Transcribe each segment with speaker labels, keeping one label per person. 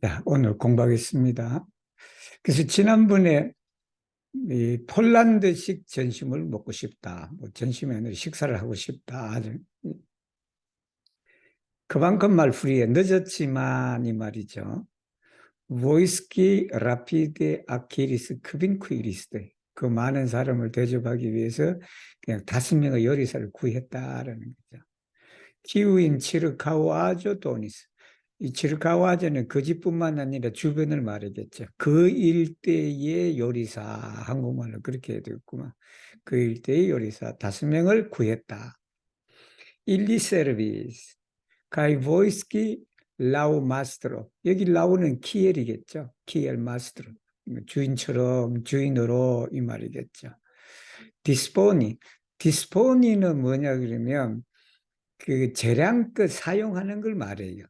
Speaker 1: 자, 오늘 공부하겠습니다. 그래서 지난번에 이 폴란드식 전심을 먹고 싶다. 뭐 전심이 아니라 식사를 하고 싶다. 그만큼 말풀이에 늦었지만 이 말이죠. 보이스키 라피데 아키리스 크빈쿠이리스데 그 많은 사람을 대접하기 위해서 그냥 5명의 요리사를 구했다라는 거죠. 키우인 치르카와조 도니스. 이 치르카와조는 그 집뿐만 아니라 주변을 말하겠죠. 그 일대의 요리사, 한국말로 그렇게 해야 되겠구만. 그 일대의 요리사 5명을 구했다. 일리 서비스, 가이 보이스키 라우 마스트로. 여기 라우는 키엘이겠죠. 키엘 마스트로. 주인처럼 주인으로 이 말이겠죠. 디스포니. 디스포니는 뭐냐 그러면 그 재량껏 사용하는 걸 말해요.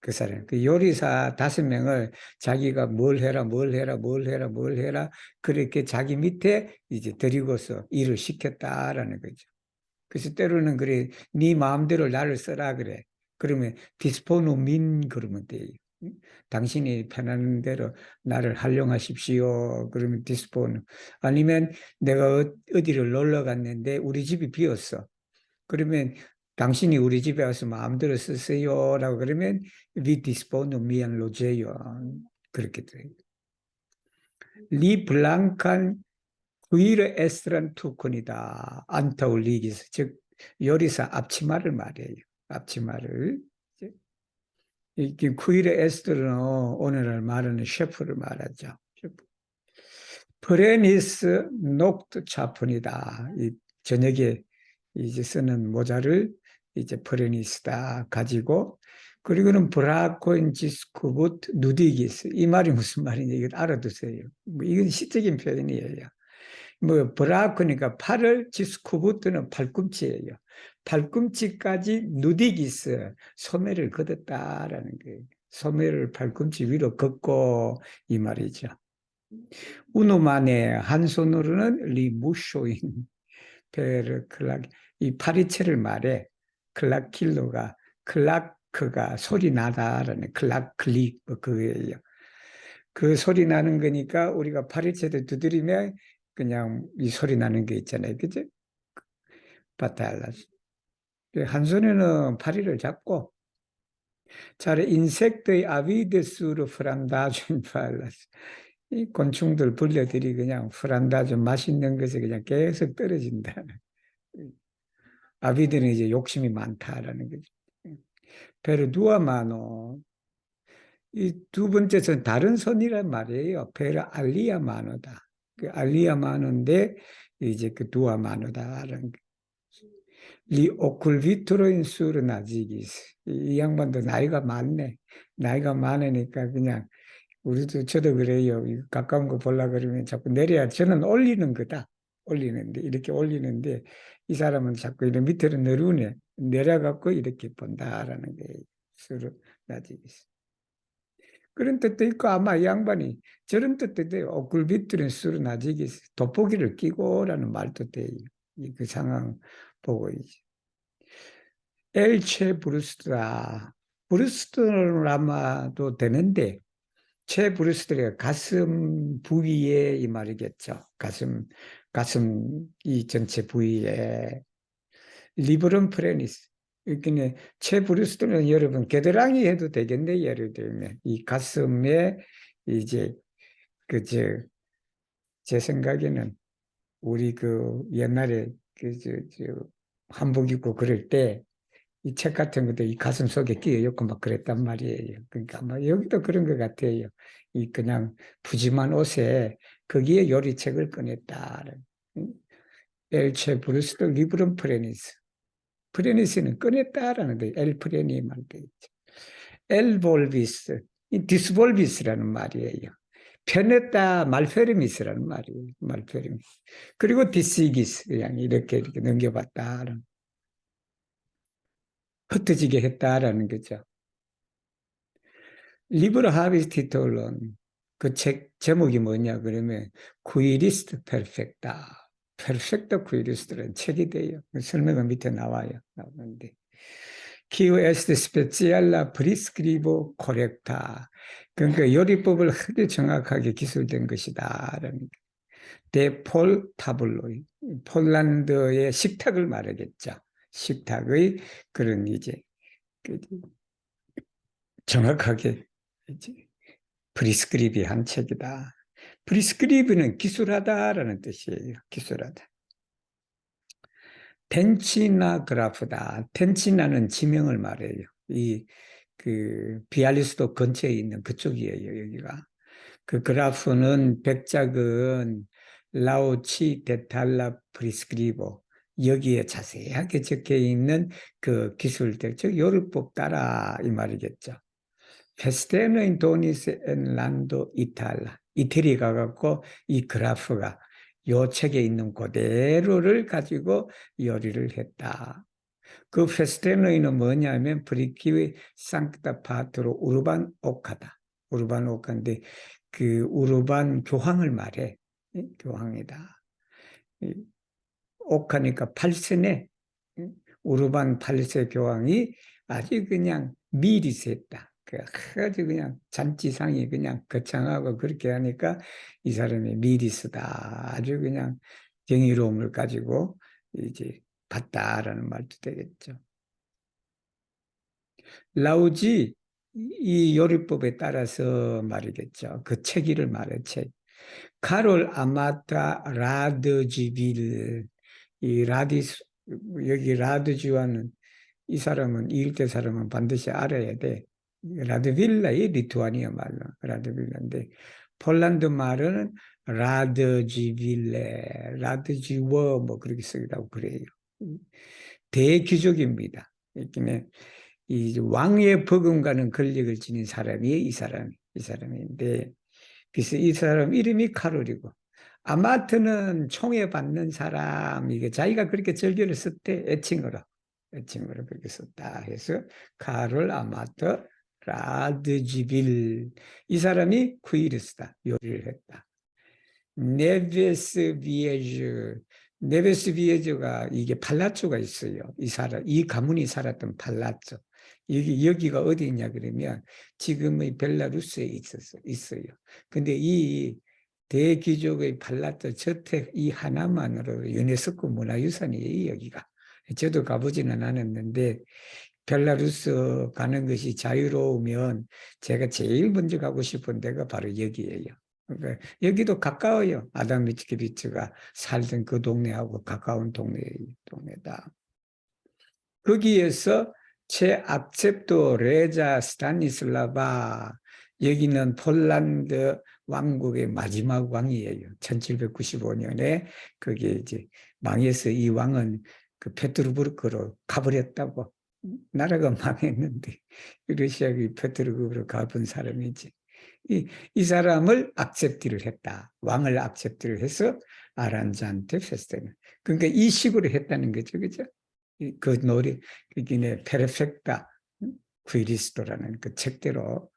Speaker 1: 그 사람, 그 요리사 5명을 자기가 뭘 해라, 뭘 해라, 뭘 해라, 뭘 해라, 그렇게 자기 밑에 이제 데리고서 일을 시켰다라는 거죠. 그래서 때로는 그래, 네 마음대로 나를 써라 그래. 그러면 디스포노 민 그러면 돼요. 당신이 편한 대로 나를 활용하십시오. 그러면 디스포노. 아니면 내가 어디를 놀러 갔는데 우리 집이 비었어. 그러면 당신이 우리 집에 와서 마음대로 쓰세요라고 그러면 vi dispono mi alloggio 그렇게 돼요. 리 블랑칸 구이르 에스트란 투콘이다. 안타 올리기스 즉 요리사 앞치마를 말해요. 앞치마를 이 구이르 에스트는 오늘날 말하는 셰프를 말하죠. 셰프. 프레니스 녹트 차푼이다. 이 저녁에 이제 쓰는 모자를 이제 프레니스다 가지고 그리고는 브라콘지스쿠붓 누디기스 이 말이 무슨 말인지 이걸 알아두세요. 뭐 이건 시적인 표현이에요. 뭐 브라코니까 팔을 지스쿠부트는 팔꿈치예요. 팔꿈치까지 누디기스 소매를 걷었다라는 거예요. 소매를 팔꿈치 위로 걷고 이 말이죠. 우노만의 한 손으로는 리무쇼인 베르 클락 이 파리채를 말해 클락킬로가 클라크가 소리 나다라는 클락 클릭 뭐 그거예요. 그 소리 나는 거니까 우리가 파리채를 두드리면 그냥 이 소리 나는 게 있잖아요. 그죠? 바탈라스. 한 손에는 파리를 잡고 차라리 인섹트의 아비데스로 프란다준 팔라스. 이 곤충들 불려들이 그냥 프란다준 맛있는 것에 그냥 계속 떨어진다. 아비들은 이제 욕심이 많다라는 거죠. 베르두아마노. 이 두 번째는 다른 선이란 말이에요. 베르 알리아마노다. 그 알리아마노인데 이제 그 두아마노다라는 리 오쿨비트로인 수르 나지기스. 이 양반도 나이가 많네. 나이가 많으니까 그냥 우리도 저도 그래요. 가까운 거 보려 그러면 자꾸 내려야 저는 올리는 거다. 올리는데 이렇게 올리는데 이 사람은 자꾸 이렇게 밑으로 내려오네. 내려갖고 이렇게 본다라는 게 수르 나지기스. 그런 뜻도 있고 아마 이 양반이 저런 뜻도 돼요. 오쿨비트로인 수르 나지기스. 돋보기를 끼고라는 말도 돼요. 그 상황 보고 이제. 엘체 브루스트라. 브루스트는 아마도 되는데, 체 브루스트가 가슴 부위에 이 말이겠죠. 가슴 이 전체 부위에. 리브론 프레니스. 그러니까 체 브루스트는 여러분 겨드랑이 해도 되겠네. 예를 들면 이 가슴에 이제 제 생각에는 우리 그 옛날에 한복 입고 그럴 때 이 책 같은 것도 이 가슴 속에 끼어있고 막 그랬단 말이에요. 그러니까 아마 여기도 그런 것 같아요. 이 그냥 푸짐한 옷에 거기에 요리책을 꺼냈다. 엘체 브루스도 리브론 프레니스. 프레니스는 꺼냈다라는 거예요. 엘 프레니 말돼 있죠. 엘 볼비스, 이 디스볼비스라는 말이에요. 편했다 말페르미스라는 말이에요. 말페르미스. 그리고 디시기스 그냥 이렇게 넘겨봤다. 흩어지게 했다라는 거죠. 리브로 하비스티톨론 그 책 제목이 뭐냐 그러면 쿠이리스트 페르펙타 페르펙토 쿠이리스트라는 책이 돼요. 설명은 밑에 나와요. 나오는데 Q est speciala prescribo correcta. 그러니까 요리법을 아주 정확하게 기술된 것이다. 데폴 타블로이. 폴란드의 식탁을 말하겠죠. 식탁의 그런 이제 그 정확하게 이제 프리스크립이한 책이다. 프리스크립은 기술하다라는 뜻이에요. 기술하다. 텐치나 그라프다. 텐치나는 지명을 말해요. 그 비알리스토 근처에 있는 그쪽이에요. 여기가. 그 그래프는 백작은 라오치 데탈라 프리스크리보 여기에 자세하게 적혀 있는 그 기술들, 즉 요리법 따라 이 말이겠죠. 페스테노인 도니스 엔 란도 이탈라. 이태리 가갖고 이 그래프가 요 책에 있는 그대로를 가지고 요리를 했다. 그 페스테노이는 뭐냐면 프리키위 상크타 파트로 우르반 오카다. 우르반 오카인데 그 우르반 교황을 말해. 교황이다. 오카니까 8세네. 우르반 8세 교황이 아주 그냥 미리세했다. 아주 그냥 잔치상이 그냥 거창하고 그렇게 하니까 이 사람이 미리스다. 아주 그냥 경이로움을 가지고 이제 봤다라는 말도 되겠죠. 라우지 이 요리법에 따라서 말이겠죠. 그 책이를 말해 책. 카롤 아마타 라드지빌 이 라디스 여기 라드주아는 이 사람은 이 일대 사람은 반드시 알아야 돼. 라드빌라이 리투아니아 말로 라드빌라인데 폴란드 말은 라드지빌레, 라드지워 뭐 그렇게 쓰기도 그래요. 대귀족입니다. 이 왕의 버금가는 권력을 지닌 사람이 이 사람인데 그래서 이 사람 이름이 카롤이고 아마트는 총에 받는 사람 이게 자기가 그렇게 절개를 썼대 애칭으로 그렇게 썼다 해서 카롤 아마트 라드지빌 이 사람이 쿠이르스다 요리를 했다. 네베스 비에즈 네베스 비에즈가 이게 팔라초가 있어요. 이 가문이 살았던 팔라초. 여기가 어디 있냐 그러면 지금의 벨라루스에 있어요. 근데 이 대귀족의 팔라초 저택 이 하나만으로 유네스코 문화유산이에요, 여기가. 저도 가보지는 않았는데 벨라루스 가는 것이 자유로우면 제가 제일 먼저 가고 싶은 데가 바로 여기예요. 그러니까 여기도 가까워요. 아담 미츠키비츠가 살던 그 동네하고 가까운 동네다. 거기에서 최악셉도 레자 스타니슬라바 여기는 폴란드 왕국의 마지막 왕이에요. 1795년에 그게 이제 망해서 이 왕은 그 페트르부르크로 가버렸다고. 나라가 망했는데 러시아의 페트르부르크로 가본 사람이지. 이 사람을 악셉티를 했다. 왕을 악셉티를 해서 아란잔테 페스테는. 그러니까 이 식으로 했다는 거죠. 그죠? 그 노래, 그게 페르펙타 퀴리스토라는 그 책대로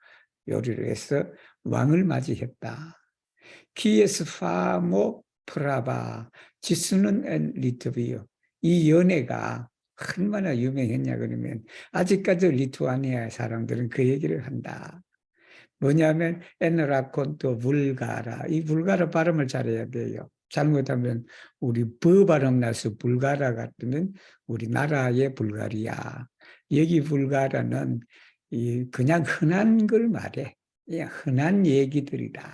Speaker 1: 요리를 해서 왕을 맞이했다. 키에스 파모 프라바 지스는 앤 리트비오. 이 연애가 얼마나 유명했냐 그러면 아직까지 리투아니아 사람들은 그 얘기를 한다. 뭐냐면 엔라콘토 불가라. 이 불가라 발음을 잘해야 돼요. 잘못하면 우리 버 발음 나서 불가라 같으면 우리나라의 불가리아. 여기 불가라는 그냥 흔한 걸 말해. 그냥 흔한 얘기들이다.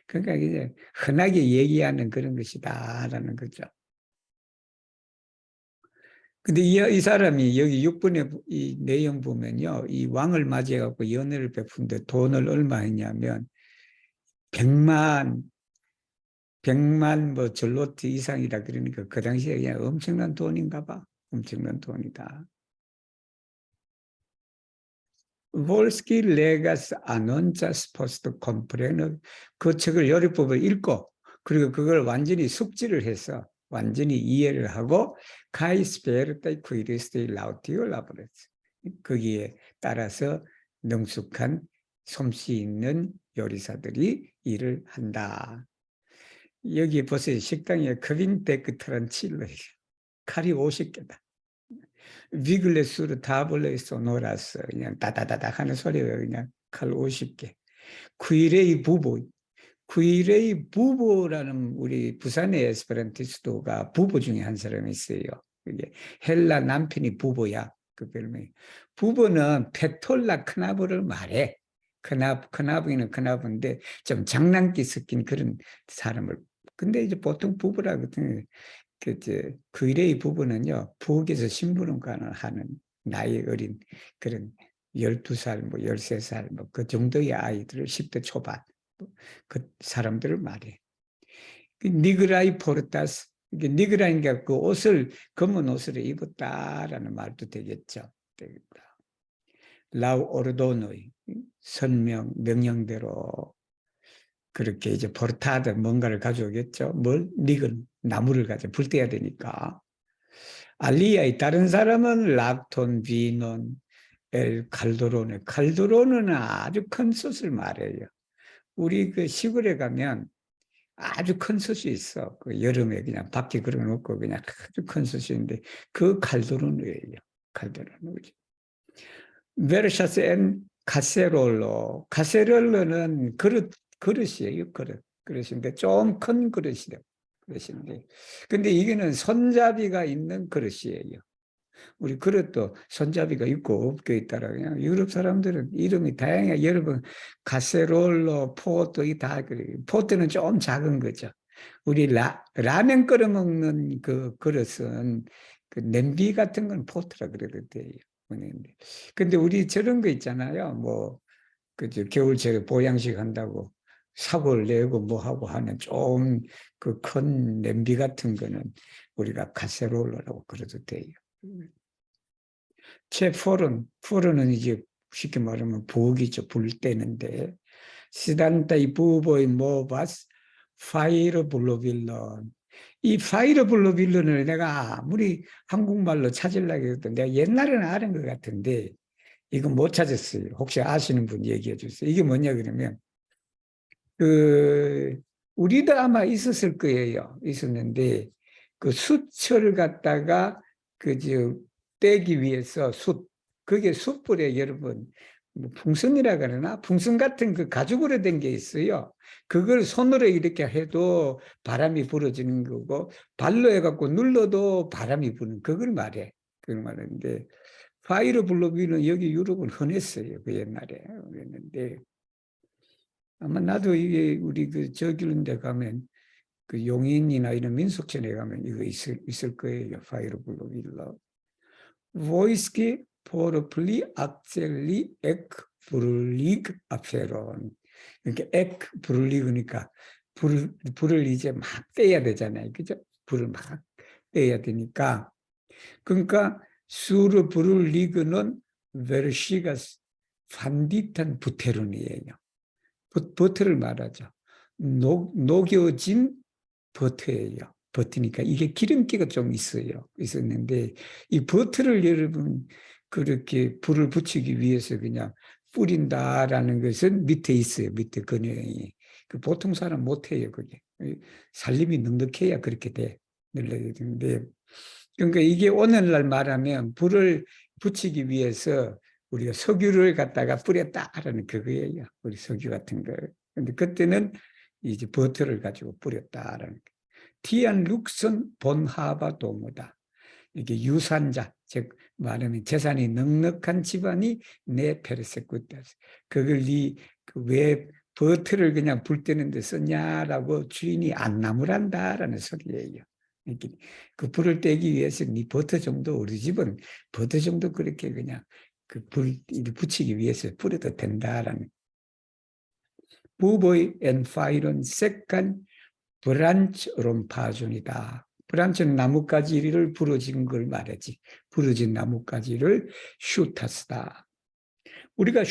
Speaker 1: 그러니까 이제 흔하게 얘기하는 그런 것이다라는 거죠. 근데 이 사람이 여기 6번의 이 내용 보면요. 이 왕을 맞이해갖고 연회를 베푼데 돈을 얼마 했냐면 100만 뭐 절로트 이상이다 그러니까 그 당시에 그냥 엄청난 돈인가 봐. 엄청난 돈이다. 볼스키 레가스 아논자 스포스트 컴프레너 그 책을 요리법을 읽고 그리고 그걸 완전히 숙지를 해서 완전히 이해를 하고 카이스페르타이 쿠이리스테이 라우티오 라브레스 거기에 따라서 능숙한 솜씨 있는 요리사들이 일을 한다. 여기 보세요. 식당에 크빈데크 트란칠로 칼이 50개다. 위글레스로 타블레 소노라스 그냥 따다다닥 하는 소리가 그냥 칼 50개. 쿠이레이 부보. 쿠이레이 부보라는 우리 부산의 에스페란티스트가 부보 중에 한 사람이 있어요. 그게 헬라 남편이 부보야. 그 별명이. 부보는 페톨라 크나브를 말해. 크나브는 크나브인데 좀 장난기 섞인 그런 사람을. 근데 이제 보통 부부라거든요. 그 일의 부부는요, 부엌에서 심부름관을 하는 나이 어린 그런 12살, 뭐 13살, 뭐 그 정도의 아이들을 10대 초반, 그 사람들을 말해. 그 니그라이 포르타스, 이게 니그라인가 그 옷을, 검은 옷을 입었다라는 말도 되겠죠. 라우 오르도노이, 선명, 명령대로 그렇게 이제 포르타드 뭔가를 가져오겠죠. 뭘? 닉은 나무를 가져 불 떼야 되니까. 알리아의 다른 사람은 락톤, 비논, 엘 칼도로네. 칼도로는 아주 큰 솥을 말해요. 우리 그 시골에 가면 아주 큰 솥이 있어. 그 여름에 그냥 밖에 걸어놓고 그냥 아주 큰 솥인데 그 칼도로누예요. 칼도로누. 베르샤스 앤 카세롤로. 카세롤로는 그릇이에요. 그릇인데 좀 큰 그릇인데. 근데 이게는 손잡이가 있는 그릇이에요. 우리 그릇도 손잡이가 있고 없게 있다라 그냥 유럽 사람들은 이름이 다양해. 여러분 카세롤로, 포도 이다 그래요. 포트는 좀 작은 거죠. 우리 라면 끓여 먹는 그 그릇은 그 냄비 같은 건 포트라 그래도 돼요. 근데 우리 저런 거 있잖아요. 뭐 그저 겨울철에 보양식 한다고 사골 내고 뭐 하고 하는 좀 그 큰 냄비 같은 거는 우리가 카세롤로라고 그래도 돼요. 포르는 이제 쉽게 말하면 부엌이죠. 불 때는데 시단타이 부보이 모바스 파이르 블루빌런. 이 파이르 블루빌런을 내가 아무리 한국말로 찾으려고 해도 내가 옛날에는 아는 것 같은데 이거 못 찾았어요. 혹시 아시는 분 얘기해 주세요. 이게 뭐냐 그러면 그 우리도 아마 있었을 거예요. 있었는데 그 숯을 갖다가 그저 떼기 위해서 그게 숯불에 여러분 뭐 풍선이라 그러나 풍선 같은 그 가죽으로 된 게 있어요. 그걸 손으로 이렇게 해도 바람이 불어지는 거고 발로 해갖고 눌러도 바람이 부는 그걸 말해. 그걸 말하는데 파이어 블로비는 여기 유럽은 흔했어요. 그 옛날에 그랬는데 아마 나도 이게 우리 그 저기는 데 가면 그 용인이나 이런 민속촌에 가면 이거 있을 거예요. 파이어 블로빌러. Voischi por pli accelli ec brulig aferon. 그러니까 ec brulig으니까 불을 이제 막 떼야 되잖아요. 그죠? 불을 막 떼야 되니까. 그러니까 수르 brulig는 versi가 반디탄 부테론이에요. 버터를 말하죠. 녹여진 버터예요. 버터니까 이게 기름기가 좀 있었는데 이 버터를 여러분 그렇게 불을 붙이기 위해서 그냥 뿌린다라는 것은 밑에 있어요. 밑에 근형이. 그 보통 사람 못해요. 그게. 살림이 넉넉해야 그렇게 돼. 늘려야 되는데 그러니까 이게 오늘날 말하면 불을 붙이기 위해서 우리가 석유를 갖다가 뿌렸다라는 그거예요. 우리 석유 같은 거. 근데 그때는 이제 버터를 가지고 뿌렸다라는 티안 룩슨 본하바 도무다. 이게 유산자, 즉 말하면 재산이 넉넉한 집안이 내 페르세쿠타. 그걸 왜 버터를 그냥 불 때는 데 썼냐라고 주인이 안 나무란다라는 소리예요. 이렇게 그 불을 떼기 위해서 네 버터 정도 우리 집은 버터 정도 그렇게 그냥 그 불 붙이기 위해서 뿌려도 된다라는. 부보이 앤 파이론 색간 브란치 롬파존이다. 브란치는 나뭇가지를 부러진 걸 말하지. 부러진 나뭇가지를 슈타스다. 우리가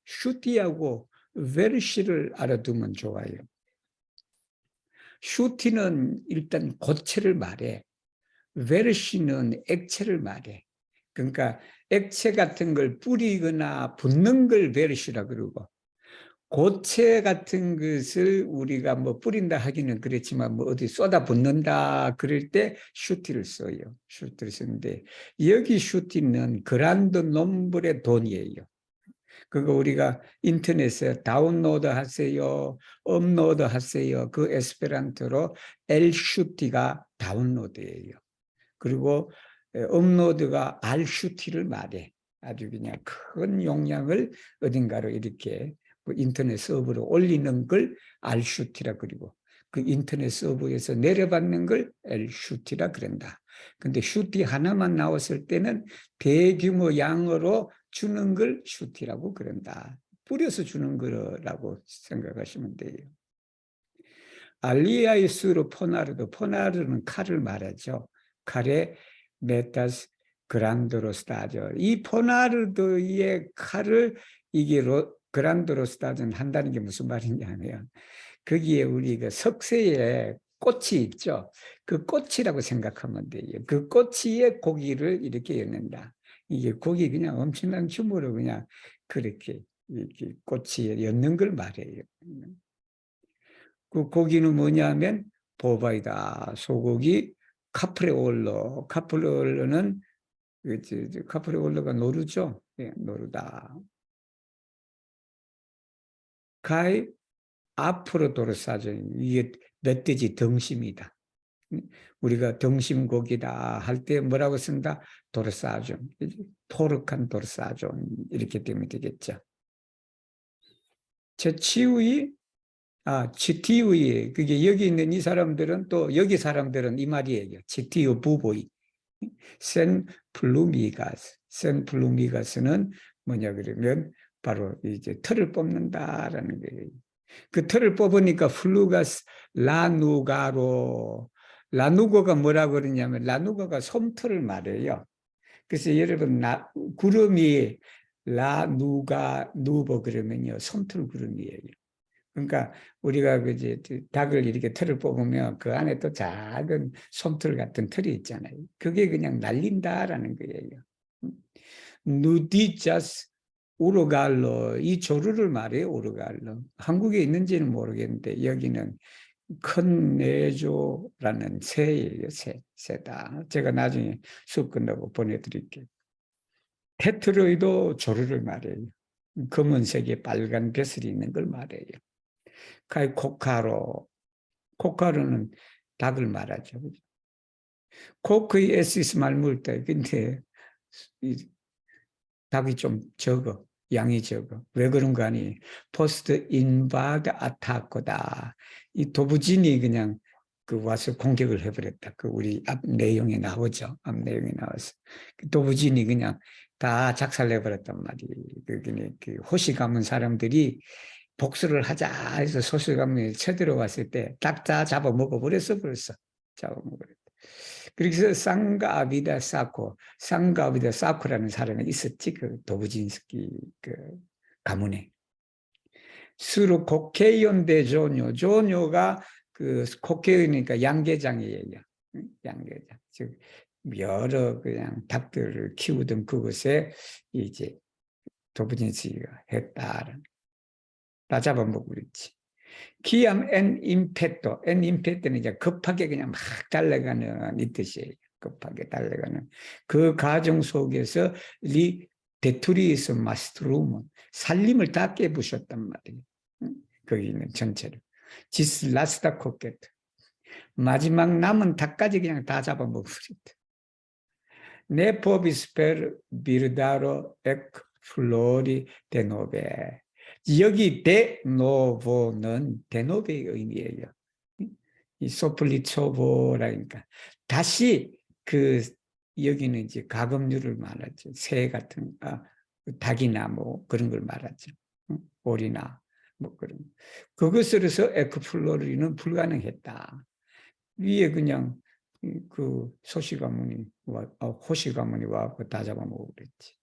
Speaker 1: 슈티하고 베르시를 알아두면 좋아요. 슈티는 일단 고체를 말해. 베르시는 액체를 말해. 그러니까 액체 같은 걸 뿌리거나 붓는 걸 베르시라 그러고 고체 같은 것을 우리가 뭐 뿌린다 하기는 그렇지만 뭐 어디 쏟아 붓는다 그럴 때 슈티를 써요. 슈티를 쓰는데 여기 슈티는 그란드 놈블의 돈이에요. 그거 우리가 인터넷에 다운로드 하세요, 업로드 하세요. 그 에스페란토로 엘 슈티가 다운로드예요. 그리고 업로드가 알 슈티를 말해. 아주 그냥 큰 용량을 어딘가로 이렇게 그 인터넷 서버로 올리는 걸 알슈티라 그리고 그 인터넷 서버에서 내려받는 걸 엘슈티라 그런다. 근데 슈티 하나만 나왔을 때는 대규모 양으로 주는 걸 슈티라고 그런다. 뿌려서 주는 거라고 생각하시면 돼요. 알리아이스로 포나르도, 포나르는 칼을 말하죠. 칼에 메타스 그란드로스타죠. 이 포나르도의 칼을 이게 그란드로스타전 한다는 게 무슨 말이냐면 거기에 우리 그 석쇠에 꽃이 있죠. 그 꽃이라고 생각하면 돼요. 그 꽃이에 고기를 이렇게 엮는다. 이게 고기 그냥 엄청난 규모로 그냥 그렇게 이렇게 꽃이 엮는 걸 말해요. 그 고기는 뭐냐면 보바이다. 소고기 카프레올로. 카프레올로는 카프레올로가 노루죠. 예, 노루다. 가이 앞으로 도로사죠. 이게 멧돼지 등심이다. 우리가 등심고기다 할 때 뭐라고 쓴다? 도르사존. 포르칸 도르사존 이렇게 되면 되겠죠. 치우이 치티우이 그게 여기 있는 이 사람들은 또 여기 사람들은 이 말이에요. 치티우 부보이. 센 플루미가스. 센 플루미가스는 뭐냐 그러면 바로 이제 털을 뽑는다라는 거예요. 그 털을 뽑으니까 플루가스 라누가로 라누고가 뭐라고 그러냐면 라누고가 솜털을 말해요. 그래서 여러분 구름이 라누가 누버 그러면요 솜털 구름이에요. 그러니까 우리가 그제 닭을 이렇게 털을 뽑으면 그 안에 또 작은 솜털 같은 털이 있잖아요. 그게 그냥 날린다라는 거예요. 누디자스 우르갈로 이 조류를 말해요. 우르갈로 한국에 있는지는 모르겠는데 여기는 큰 내조라는 새예요. 새다. 제가 나중에 수업 끝나고 보내드릴게요. 테트로이도 조류를 말해요. 검은색에 빨간 벼슬이 있는 걸 말해요. 코카로는 닭을 말하죠. 코크의 에시스 말물 때 근데 닭이 좀 적어. 양이 적어. 왜 그런가 하니 포스트 인바드 아타코다. 이 도부진이 그냥 그 와서 공격을 해버렸다. 그 우리 앞 내용에 나오죠. 앞 내용에 나와서 도부진이 그냥 다 작살내버렸단 말이에요. 그 호시 가문 사람들이 복수를 하자 해서 소시 가문이 쳐들어왔을 때 딱 다 잡아먹어버렸어 벌써. 잡아먹어버렸다. 그래서 쌍가비다 사코라는 사람이 있었지. 그 도부진스키 그 가문에. 수로 국회의원대 조뇨가 그 국회의원이니까 양계장이에요. 양계장. 즉 여러 그냥 닭들을 키우던 그곳에 이제 도부진스키가 했다. 다 잡아먹고 그랬지. 기암 엔 임페토, 엔 임페토는 이제 급하게 그냥 막 달려가는 이 뜻이에요. 급하게 달려가는 그 과정 속에서 리 데투리스 마스트룸은 살림을 다 깨부셨단 말이에요. 거기 있는 전체를. 지스 라스타 코케트 마지막 남은 닭까지 그냥 다 잡아먹으셨다. 네포비스페르 비르다로 엑 플로리 데노베 여기 데노보는 데노베의 의미예요. 이 소플리초보라니까 다시 그 여기는 이제 가금류를 말하죠. 새 같은 닭이나 뭐 그런 걸 말하죠. 오리나 뭐 그런 그것으로서 에크플로리는 불가능했다. 위에 그냥 그 호시 가문이 와서 다 잡아먹어 그랬지.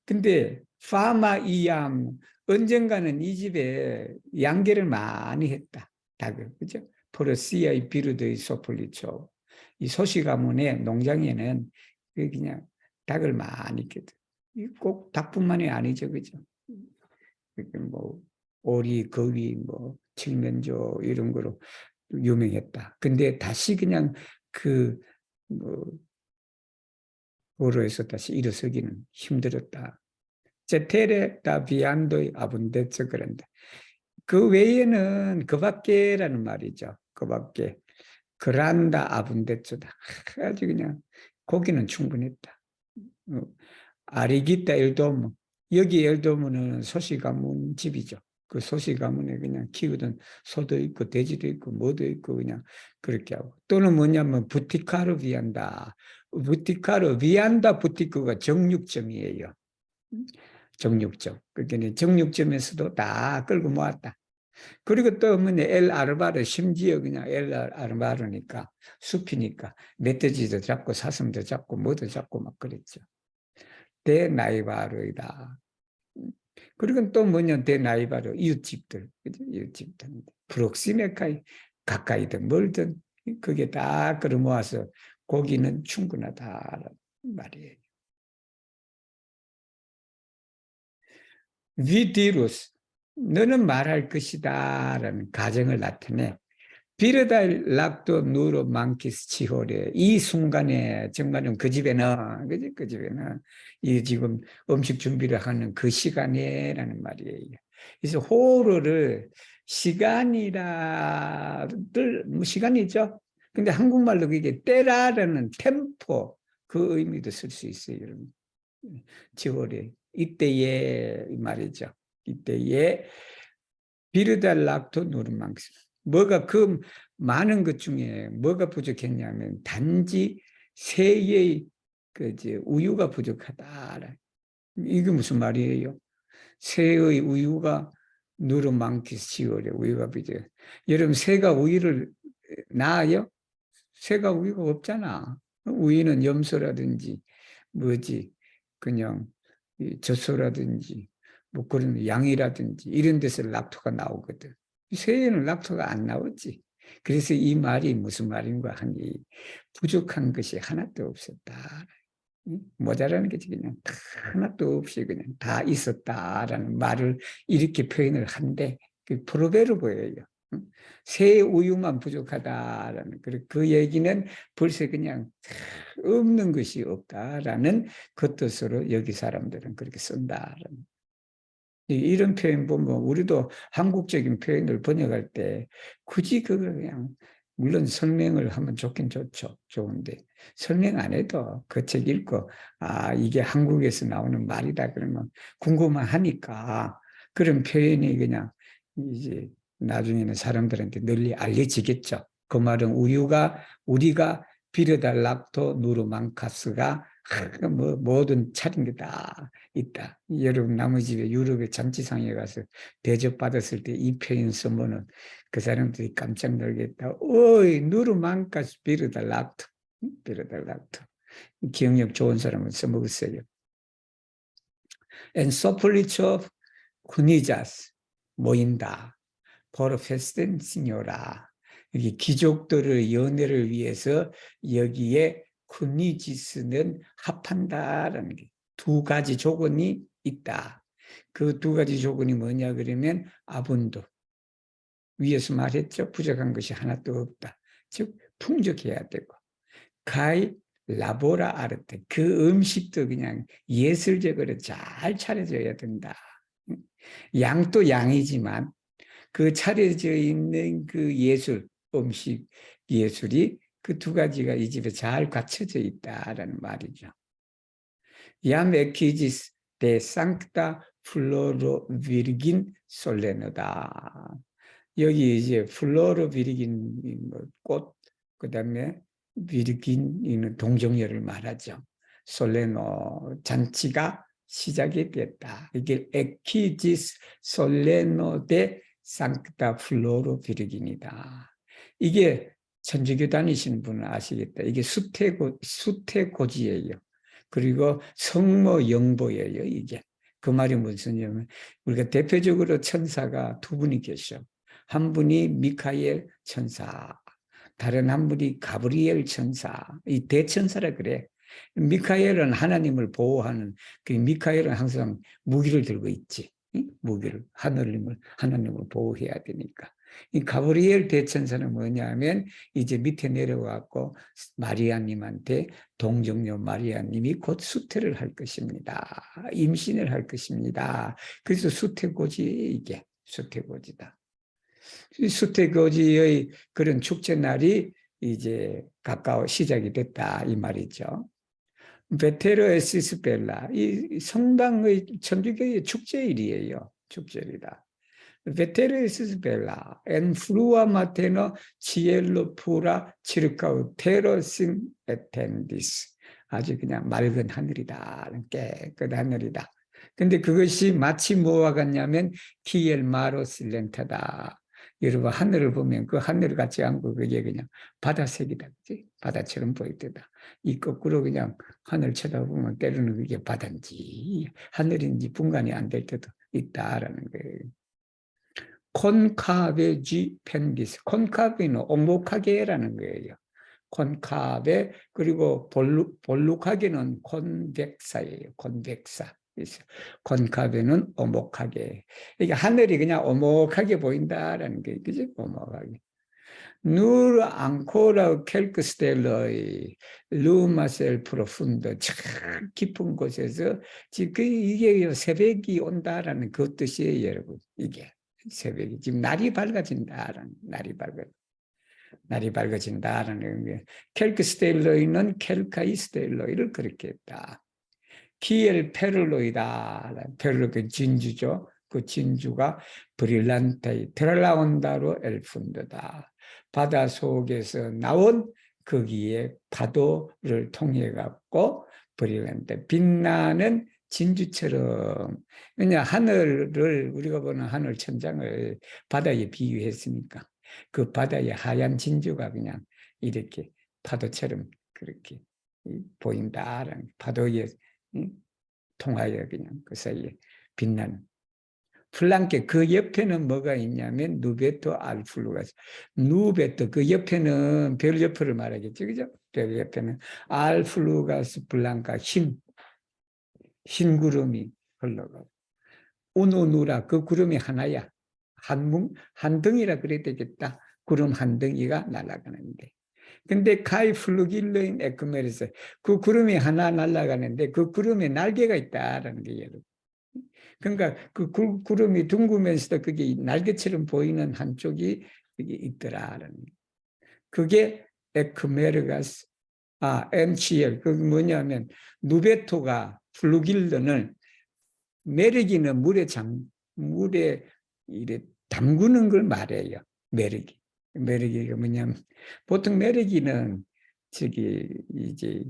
Speaker 1: 근데 파마이암 언젠가는 이 집에 양계를 많이 했다. 닭을 그죠? 포르시아의 비르드의 소폴리초 이 소시 가문의 농장에는 그냥 닭을 많이 했거든. 꼭 닭뿐만이 아니죠, 그죠? 뭐 오리, 거위, 뭐 칠면조 이런 거로 유명했다. 근데 다시 그냥 그 뭐, 도로에서 다시 일어서기는 힘들었다. 제테레 다 비안도의 아분데츠 그런데 그 외에는 그 밖에라는 말이죠. 그 밖에 그란다 아분데츠다. 아주 그냥 고기는 충분했다. 어, 아리기타 엘도무 여기 엘도무는 소시 가문 집이죠. 그 소시 가문에 그냥 키우던 소도 있고 돼지도 있고 뭐도 있고 그냥 그렇게 하고 또는 뭐냐면 부티카르 비안다. 부티카르 비안다 부티크가 정육점이에요. 정육점. 그러니까 정육점에서도 다 끌고 모았다. 그리고 또 뭐냐 엘 아르바르 심지어 그냥 엘 아르바르니까 숲이니까 멧돼지도 잡고 사슴도 잡고 뭐도 잡고 막 그랬죠. 대나이바르이다. 그리고 또 뭐냐 대나이바르 이웃집들 그죠? 이웃집들 프록시메카이 가까이든 멀든 그게 다 끌어모아서 고기는 충분하다는 말이에요. 위디루스 너는 말할 것이다라는 가정을 나타내 비르달 락도 누로 망키스 치호레 이 순간에 정말은 그 집에는 그지 그 집에는 이 지금 음식 준비를 하는 그 시간에라는 말이에요. 그래서 호르를 시간이라들 뭐 시간이죠. 근데 한국말로 그게 때라라는 템포 그 의미도 쓸 수 있어요. 여러분. 치호레 이때에 말이죠. 이때에 비르달락토 노르망스. 뭐가 그 많은 것 중에 뭐가 부족했냐면 단지 새의 그 이제 우유가 부족하다. 이게 무슨 말이에요? 새의 우유가 누르망키스 치오래 우유가 부족. 여러분 새가 우유를 낳아요? 새가 우유가 없잖아. 우유는 염소라든지 뭐지 그냥 젖소라든지 뭐 그런 양이라든지 이런 데서 락토가 나오거든. 새에는 락토가 안 나오지. 그래서 이 말이 무슨 말인가 하니 부족한 것이 하나도 없었다. 모자라는 게 그냥 하나도 없이 그냥 다 있었다라는 말을 이렇게 표현을 한데 그 프로베르브예요. 새 우유만 부족하다라는 그 얘기는 벌써 그냥 없는 것이 없다라는 그 뜻으로 여기 사람들은 그렇게 쓴다라는. 이런 표현 보면 우리도 한국적인 표현을 번역할 때 굳이 그걸 그냥 물론 설명을 하면 좋긴 좋죠. 좋은데 설명 안 해도 그 책 읽고 아 이게 한국에서 나오는 말이다 그러면 궁금만 하니까 그런 표현이 그냥 이제 나중에는 사람들한테 널리 알려지겠죠. 그 말은 우유가 우리가 비르달락토 누르망카스가 뭐 모든 차린 게 다 있다. 여러분 남의 집에 유럽의 잔치상에 가서 대접받았을 때 이 표현 쓰면은 그 사람들이 깜짝 놀겠다. 어이 누르망카스 비르달락토 비르달락토 기억력 좋은 사람은 써먹었어요. En sopolicho 군이자스 모인다. por festen 시녀라. 여기 귀족들의 연애를 위해서 여기에 쿠니지스는 합한다라는 게 두 가지 조건이 있다. 그 두 가지 조건이 뭐냐 그러면 아분도 위에서 말했죠. 부족한 것이 하나도 없다. 즉 풍족해야 되고 가이 라보라 아르테 그 음식도 그냥 예술적으로 잘 차려져야 된다. 양도 양이지만 그 차려져 있는 그 예술, 음식 예술이 그 두 가지가 이 집에 잘 갖춰져 있다라는 말이죠. Iam exquis de sancta floro virgin solene다. 여기 이제 플로로 비르긴 꽃, 그 다음에 비르긴이는 동정녀를 말하죠. 솔레노 잔치가 시작이 됐다. 이게 에키지스 솔레노 데 상크타 플로로 비르긴이다. 이게 천주교 다니시는 분은 아시겠다. 이게 수태고지예요. 그리고 성모 영보예요. 이게 그 말이 무슨 냐면 우리가 대표적으로 천사가 두 분이 계셔. 한 분이 미카엘 천사, 다른 한 분이 가브리엘 천사. 이 대천사라 그래. 미카엘은 하나님을 보호하는, 그 미카엘은 항상 무기를 들고 있지. 무기를, 하나님을 보호해야 되니까. 이 가브리엘 대천사는 뭐냐면 이제 밑에 내려와갖고 마리아님한테 동정녀 마리아님이 곧 수태를 할 것입니다. 임신을 할 것입니다. 그래서 수태고지, 이게 수태고지다. 수태고지의 그런 축제 날이 이제 가까워 시작이 됐다 이 말이죠. 베테르 에시스벨라, 이 성당의 천주교의 축제일이에요. 축제일이다. 베테르 에시스벨라, 엔 플루아 마테너 치엘로 푸라 치르카우 테러신 에텐디스. 아주 그냥 맑은 하늘이다. 깨끗한 하늘이다. 근데 그것이 마치 뭐와 같냐면 키엘 마로스 렌타다. 여러분 하늘을 보면 그 하늘 같지 않고 그게 그냥 바다색이다. 그치? 바다처럼 보이더라. 이 거꾸로 그냥 하늘 쳐다보면 때로는 그게 바다인지 하늘인지 분간이 안 될 때도 있다라는 거예요. 콘카베지 펜디스. 콘카베는 오목하게라는 거예요. 콘카베, 그리고 볼룩하게는 콘벡사예요. 콘벡사. 콘카베는 오목하게. 이게 하늘이 그냥 오목하게 보인다라는 게, 그죠? 오목하게. 누르 앙코라 켈크 스텔러이 루마셀 프로푼더, 참 깊은 곳에서 지금 이게 새벽이 온다라는 그 뜻이에요, 여러분. 이게 새벽이 지금 날이 밝아진다라는, 날이 밝아진다라는 게. 켈크 스텔러이는 켈카이 스텔러이를 그렇게 했다. 키엘 페를로이다. 페를로 그 진주죠. 그 진주가 브릴란테이 트랄라온다로 엘푼드다. 바다 속에서 나온 거기에 파도를 통해 갖고 브릴란테, 빛나는 진주처럼. 왜냐, 하늘을, 우리가 보는 하늘 천장을 바다에 비유했으니까 그 바다의 하얀 진주가 그냥 이렇게 파도처럼 그렇게 보인다라는, 파도에 통하여 그냥 그 사이에 빛나는. 플랑케, 그 옆에는 뭐가 있냐면 누베토 알플루가, 누베토, 그 옆에는 별 옆을 말하겠죠, 그죠? 별 옆에는 알플루가스 블랑카, 흰 구름이 흘러가고, 우누누라, 그 구름이 하나야. 한 덩이라 그래야 되겠다. 구름 한 덩이가 날아가는데. 근데 카이 플루길러인 에크메르스, 그 구름이 하나 날아가는데 그 구름에 날개가 있다라는 게 여러분. 그러니까 그 구름이 둥그면서도 그게 날개처럼 보이는 한쪽이 그게 있더라라는. 그게 에크메르가스, MCL. 그게 뭐냐면 누베토가 플루길러는 메르기는 물에 이래 담그는 걸 말해요. 메르기. 메르기가 뭐냐면 보통 메르기는 저기 이제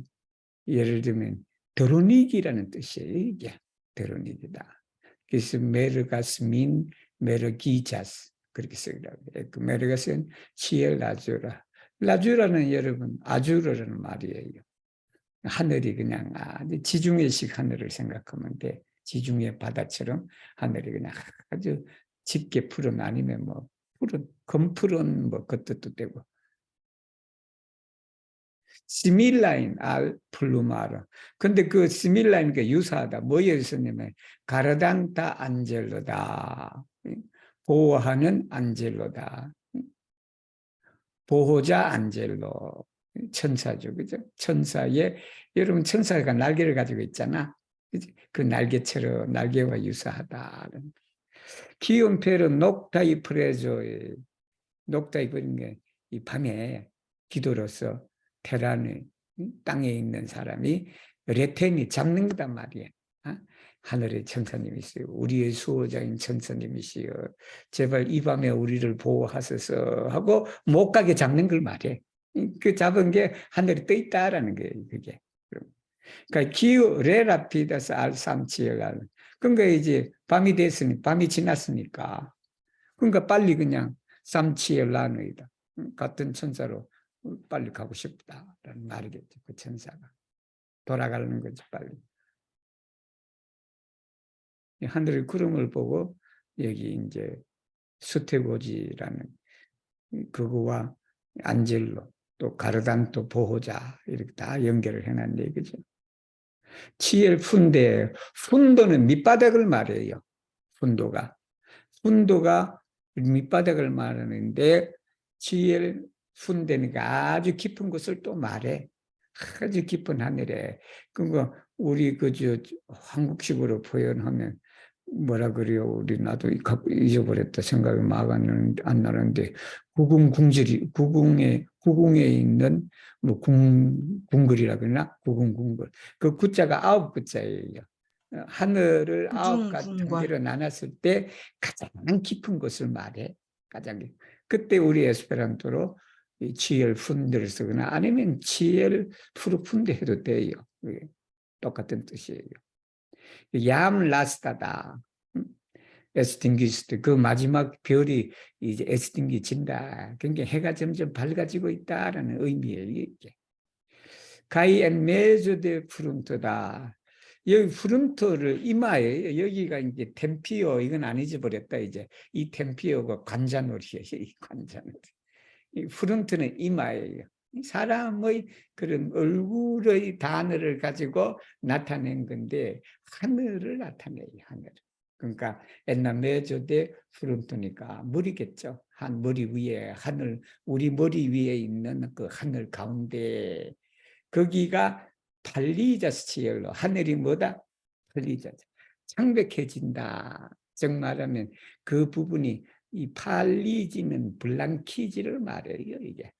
Speaker 1: 예를 들면 드로닉이라는 뜻이에요. 이게 드로닉이다. 그래서 메르가스민 메르기자스 그렇게 쓰더라고요. 그 메르가스는 치엘 라주라. 라주라는 여러분 아주르라는 말이에요. 하늘이 그냥 지중해식 하늘을 생각하면 돼. 지중해 바다처럼 하늘이 그냥 아주 짙게 푸른, 아니면 뭐 푸른, 검푸른 뭐 그 뜻도 되고. 시밀라인 알 플루마르. 근데 그 시밀라인 그 유사하다. 뭐에 있었냐면 가르단타 안젤로다. 보호하는 안젤로다. 보호자 안젤로. 천사죠. 그죠? 천사의, 여러분 천사가 날개를 가지고 있잖아. 그치? 그 날개처럼 날개와 유사하다. 기온페르 녹타이 프레조의, 녹타이 그런 게 이 밤에 기도로서 테란의 땅에 있는 사람이 레텐이 잡는 거단 말이야. 하늘의 천사님이시여, 우리의 수호자인 천사님이시여, 제발 이 밤에 우리를 보호하소서 하고 못 가게 잡는 걸 말해. 그 잡은 게 하늘에 떠 있다라는 거예요. 그게. 그러니까 기후 레라피다스 알삼치엘라. 그러니까 이제 밤이 됐으니, 밤이 지났으니까, 그러니까 빨리 그냥 삼치엘라노이다. 같은 천사로 빨리 가고 싶다라는 말이겠죠. 그 천사가 돌아가는 거지 빨리. 하늘의 구름을 보고 여기 이제 수태고지라는 그거와 안젤로, 또 가르단토 보호자 이렇게 다 연결을 해놨네 그죠. 치엘 푼데 푼도는 밑바닥을 말해요. 푼도가 밑바닥을 말하는데 치엘 푼데니까 아주 깊은 곳을 또 말해. 아주 깊은 하늘에. 그거 우리 그저 한국식으로 표현하면 뭐라 그래요? 우리 나도 잊어버렸다. 생각이 막 안 나는데 구궁에 있는 뭐 궁글이라 그러나 구궁. 그 구자가 9구자예요. 하늘을 9단계로 나눴을 때 가장 깊은 곳을 말해. 가장 그때 우리 에스페란토로 치엘 푼데를 쓰거나 아니면 치엘 푸르푼데 해도 돼요. 똑같은 뜻이에요. 얌 라스타다. 에스팅기스트 그 마지막 별이 이제 에스팅기진다. 그러니까 해가 점점 밝아지고 있다라는 의미예요. 이게. 가이 엔 메조데 푸른토다. 여기 푸른토를 이마에 여기가 이제 템피오 이건 안 잊어버렸다 이제 이 템피오가 관자놀이에요. 이 관자놀이. 이 푸른토는 이마예요. 사람의 그런 얼굴의 단어를 가지고 나타낸 건데 하늘을 나타내요. 하늘. 그러니까 옛날 메조데 푸른토니까 머리겠죠. 한 머리 위에 하늘 우리 머리 위에 있는 그 하늘 가운데 거기가 팔리자스치엘로 하늘이 뭐다? 팔리자스 창백해진다. 즉 말하면 그 부분이 이 팔리지는 블랑키지를 말해요. 이게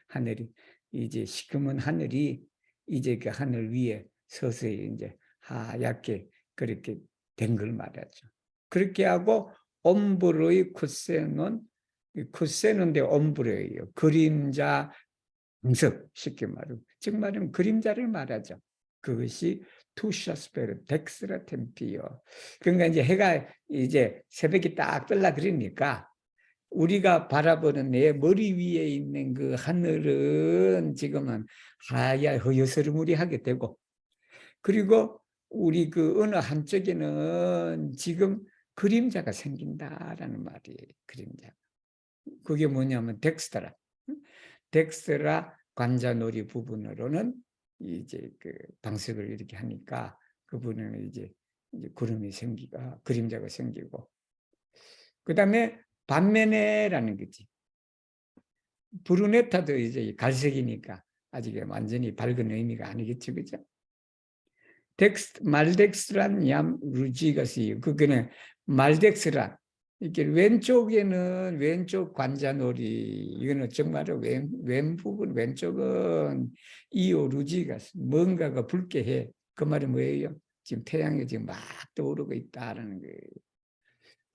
Speaker 1: 하늘이 이제 시커먼 하늘이 이제 그 하늘 위에 서서히 이제 하얗게 그렇게 된 걸 말하죠. 그렇게 하고 옴브로의 쿠세논데 옴브로예요. 그림자 음석 쉽게 말하면 즉 말하면 그림자를 말하죠. 그것이 투샤스페르 덱스라 템피오. 그러니까 이제 해가 이제 새벽이 딱 뜰라 그러니까 우리가 바라보는 내 머리 위에 있는 그 하늘은 지금은 하얗 허여스르무리하게 되고 그리고 우리 그 어느 한쪽에는 지금 그림자가 생긴다라는 말이에요. 그림자. 그게 뭐냐면 덱스트라. 덱스트라 관자놀이 부분으로는 이제 그 방석을 이렇게 하니까 그분은 이제 구름이 생기가 그림자가 생기고 그 다음에 반면에라는 거지. 브루네타도 이제 갈색이니까 아직 완전히 밝은 의미가 아니겠죠, 그죠? 말덱스란 얌 루지가시 그거는 말덱스란 이렇게 왼쪽에는 왼쪽 관자놀이 이거는 정말로 왼 부분 왼쪽은 이오 루지가 뭔가가 붉게 해. 그 말은 뭐예요? 지금 태양이 지금 막 떠오르고 있다라는 거예요.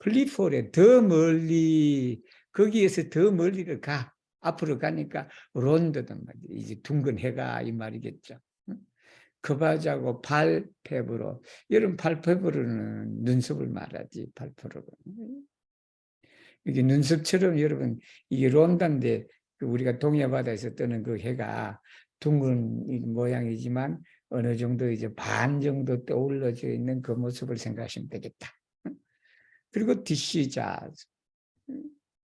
Speaker 1: 플리폴에 더 멀리 거기에서 더 멀리를 가 앞으로 가니까 론드단 말이에요. 이제 둥근 해가 이 말이겠죠. 그바자고 팔페브로 여러분 팔페브로는 눈썹을 말하지 팔페브로 이게 눈썹처럼 여러분 이게 론다인데 우리가 동해 바다에서 뜨는 그 해가 둥근 모양이지만 어느 정도 이제 반 정도 떠올라져 있는 그 모습을 생각하시면 되겠다. 그리고 디시자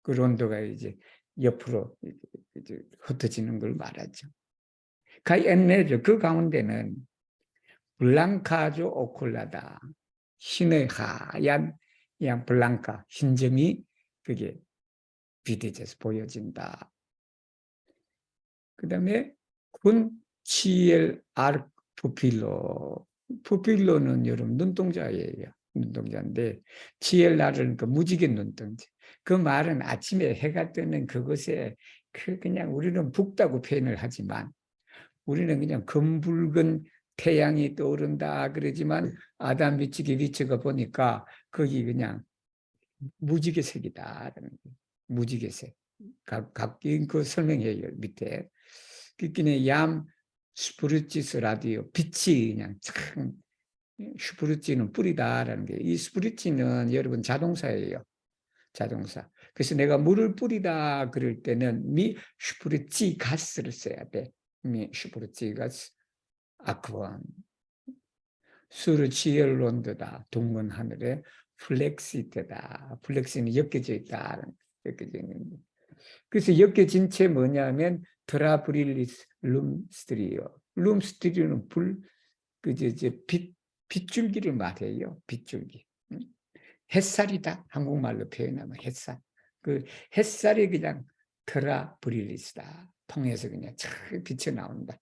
Speaker 1: 그 론도가 이제 옆으로 이제 흩어지는 걸 말하죠. 가이엔네죠. 그 가운데는 블랑카조 오콜라다. 흰의 하얀 블랑카 흰점이 그게 비대해서 보여진다. 그 다음에 군 치엘 알 푸필로. 푸필로는 여러분 눈동자예요. 눈동자인데 치엘라는 그 무지개 눈동자. 그 말은 아침에 해가 뜨는 그것에 그냥 우리는 붉다고 표현을 하지만 우리는 그냥 검붉은 태양이 떠오른다 그러지만 아담 미치기 위치가 보니까 거기 그냥 무지개색이다. 무지개색. 각기 그 설명해요 밑에. 그끼리 얌 스푸르치스 라디오 빛이 그냥 참 스푸르치는 뿌리다라는 게 이 스푸르치는 여러분 자동사예요. 자동사. 그래서 내가 물을 뿌리다 그럴 때는 미 스푸르치 가스를 써야 돼. 미 스푸르치 가스 아쿠안 수르치엘론드다. 동문 하늘에 플렉시테다. 플렉시는 엮여져 있다. 엮여져 있는 그래서 엮여진 채 뭐냐면 드라브릴리스 룸스트리오. 룸스트리오는 빗줄기를 말해요. 빗줄기. 햇살이다. 한국말로 표현하면 햇살. 그 햇살이 그냥 드라브릴리스다. 통해서 그냥 촥 빛이 나온다.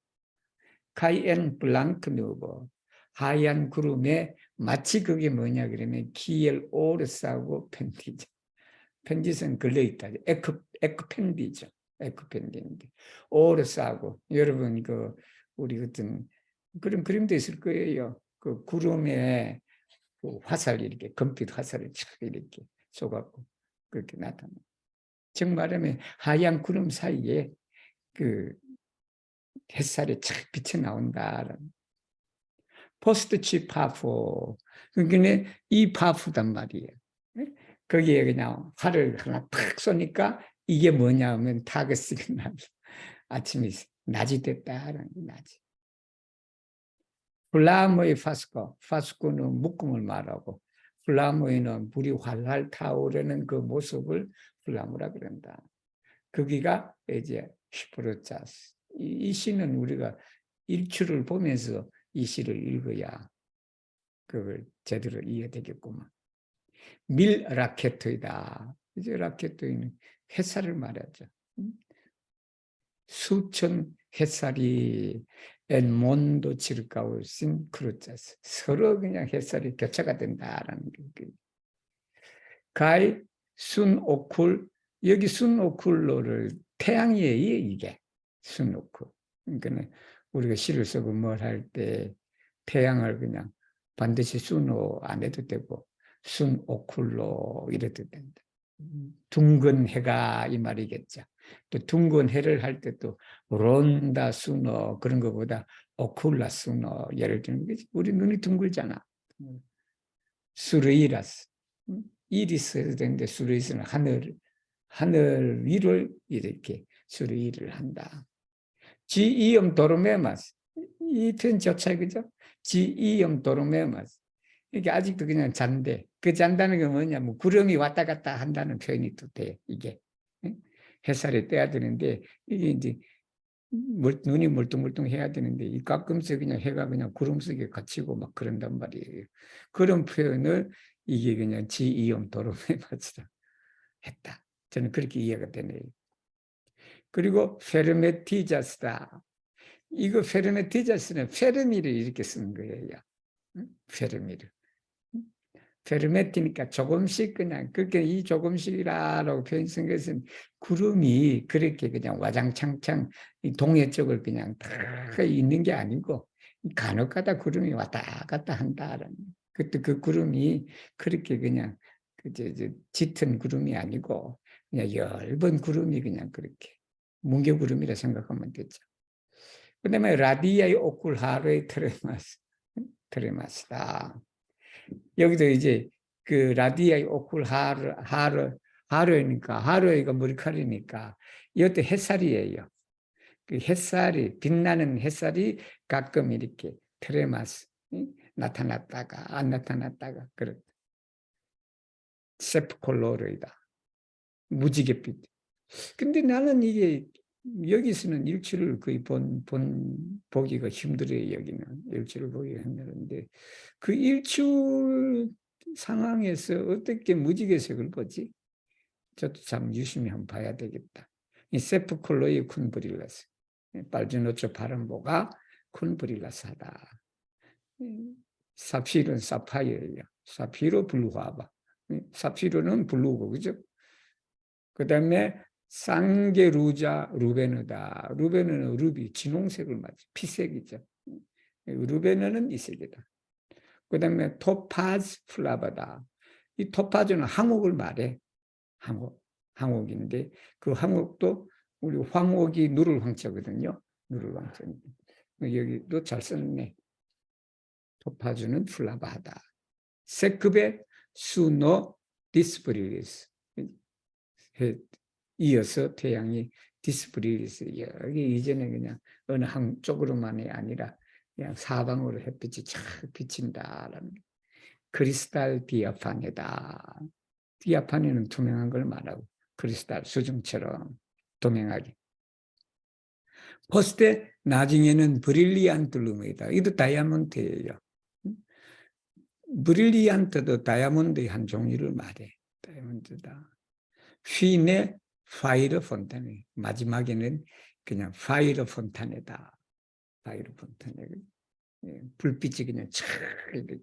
Speaker 1: 카이엔 블랑크 누보. 하얀 구름에 마치 그게 뭐냐 그러면 기엘 오르스하고 펜디죠. 펜디는 걸려있다. 에크펜디죠. 에크펜디인데 오르스하고 여러분 우리 같은 그런 그림도 있을 거예요. 그 구름에 그 화살 이렇게 금빛 화살을 이렇게 쏘갖고 그렇게 나타나. 즉 말하면 하얀 구름 사이에 그 햇살이 착 빛이 나온다라는. 포스트 치 파프. 그러니까 이 파프단 말이에요. 거기에 그냥 활을 하나 탁 쏘니까 이게 뭐냐 하면 타겟 시그널. 아침이 낮이 됐다라는 게 낮이. 플라모의 파스코. 파스코는 묶음을 말하고 플라모에는 불이 활활 타오르는 그 모습을 플라모라 그런다. 거기가 이제 슈프르차스. 이 시는 우리가 일출을 보면서 이 시를 읽어야 그걸 제대로 이해되겠구만. 밀 라케토이다. 이제 라케토이는 햇살을 말하죠. 수천 햇살이 엔 몬도 치르카우신 크루차스. 서로 그냥 햇살이 교차가 된다라는 게. 가이 순 오쿨. 여기 순 오쿨로를 태양이에요, 이게. 순 오쿨. 그러니까 우리가 시를 쓰고 뭘 할 때 태양을 그냥 반드시 순호 안 해도 되고 순 오쿨로 이래도 된다. 둥근 해가 이 말이겠죠. 또 둥근 해를 할 때 또 론다 순호 그런 것보다 오쿨라 순호 예를 들면 우리 눈이 둥글잖아. 수르이라스. 이리스에서 되는데 수르이스는 하늘 위를 이렇게 수르이를 한다. 지이엄 도로메마스. 이 표현 좋죠, 그죠? 지이엄 도로메마스. 이게 아직도 그냥 잔데, 그 잔다는 게 뭐냐면 구름이 왔다 갔다 한다는 표현이 또 돼, 이게. 햇살이 떼야 되는데, 이게 이제 눈이 멀뚱멀뚱 해야 되는데, 가끔씩 그냥 해가 그냥 구름 속에 갇히고 막 그런단 말이에요. 그런 표현을 이게 그냥 지이엄 도로메마스라 했다. 저는 그렇게 이해가 되네요. 그리고 페르메티자스다. 이거 페르메티자스는 페르미를 이렇게 쓰는 거예요. 페르미를. 페르메티니까 조금씩 그냥 그렇게 이 조금씩이라고 표현 쓴 것은 구름이 그렇게 그냥 와장창창 동해 쪽을 그냥 다 있는 게 아니고 간혹가다 구름이 왔다 갔다 한다라는. 그때 그 구름이 그렇게 그냥 짙은 구름이 아니고 그냥 엷은 구름이 그냥 그렇게 뭉게구름이라 생각하면 되죠. 그 다음에 라디아의 오쿨하르의 트레마스다. 여기도 이제 그 라디아의 하루니까 하루이가 머리카락이니까 이것도 햇살이에요. 그 햇살이 빛나는 햇살이 가끔 이렇게 트레마스 나타났다가 안 나타났다가 그렇다. 세프콜로르이다. 무지갯빛. 근데 나는 이게 여기서는 일출을 거의 보기가 힘들어요. 여기는 일출을 보기가 힘들었는데 그 일출 상황에서 어떻게 무지개색을 보지? 저도 참 유심히 한번 봐야 되겠다. 이 세프콜로이 쿤브릴라스, 빨주노초 바람보가 쿤브릴라스하다. 사피르는 사파이어예요. 사피로 블루화바. 사피로는 블루고 그죠? 그 다음에 상게루자 루베느다. 루베느는 루비, 진홍색을 맞죠. 피색이죠. 루베느는 이 색이다. 그 다음에 토파즈 플라바다. 이 토파즈는 항옥을 말해. 항옥인데 그 항옥도 우리 황옥이 누를 황자거든요. 누를 황자. 여기도 잘 썼네. 토파즈는 플라바다. 세크베 수노 디스프리리스. 이어서 태양이 디스프리리스. 여기 이전에 그냥 어느 한쪽으로만이 아니라 그냥 사방으로 햇빛이 쫙 비친다라는. 크리스탈 디아파네다. 디아파네는 투명한 걸 말하고 크리스탈 수중처럼 동행하게. 포스테 나중에는 브릴리안트 룸이다. 이것도 다이아몬드예요. 브릴리안트도 다이아몬드의 한 종류를 말해. 다이아몬드다. 휘네 파이르 폰타네. 마지막에는 그냥 파이르 폰타네다. 파이르 폰타네. 불빛이 그냥 촤 이렇게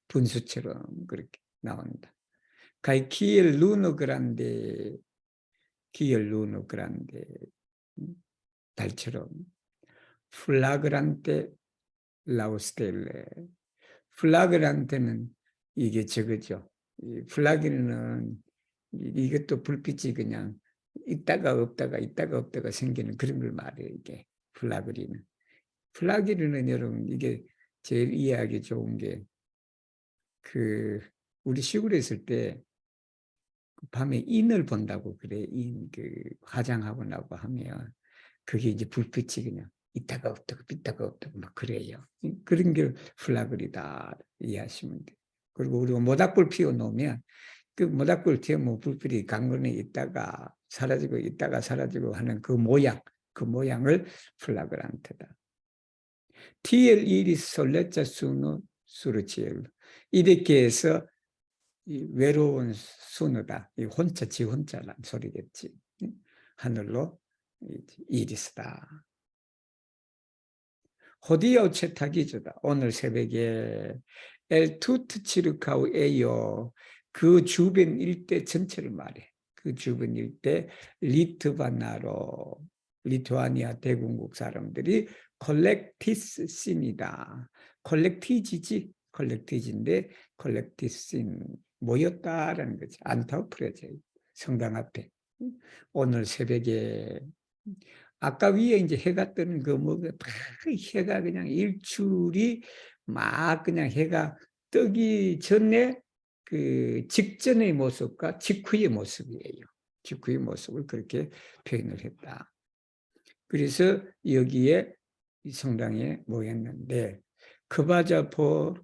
Speaker 1: 분수처럼 그렇게 나온다. 가이 키엘 루노 그란데, 키엘 루노 그란데, 달처럼 플라그란테 라우스텔레. 플라그란테는 이게 저거죠. 플라그는 이것도 불빛이 그냥 있다가 없다가 있다가 없다가 생기는 그런 걸 말해요. 이게 플라그리는. 플라그리는 여러분 이게 제일 이해하기 좋은 게 우리 시골에 있을 때 밤에 인을 본다고 그래. 화장하고 나고 하면 그게 이제 불빛이 그냥 있다가 없다가 있다가 없다가 막 그래요. 그런 게 플라그리다 이해하시면 돼요. 그리고 우리가 모닥불 피워 놓으면 그 모닥불 피우면 불빛이 강건에 있다가 사라지고 하는 그 모양을 플라그란트다. TL 이리스 솔레자 수노 수르치엘. 이렇게 해서 이 외로운 순우다. 이 혼자 지 혼자란 소리겠지. 하늘로 이리스다. 호디오 채타기주다. 오늘 새벽에 엘투트 치르카우 에요. 그 주변 일대 전체를 말해. 그 주변 일대 리투아니아 대공국 사람들이 콜렉티스 씬이다. 콜렉티지지. 콜렉티지인데 콜렉티스 모였다라는 거지. 안타우프레제 성당 앞에. 오늘 새벽에 아까 위에 이제 해가 뜨는 해가 그냥 일출이 막 그냥 해가 뜨기 전에 그 직전의 모습과 직후의 모습이에요. 직후의 모습을 그렇게 표현을 했다. 그래서 여기에 이 성당에 모였는데 크바자포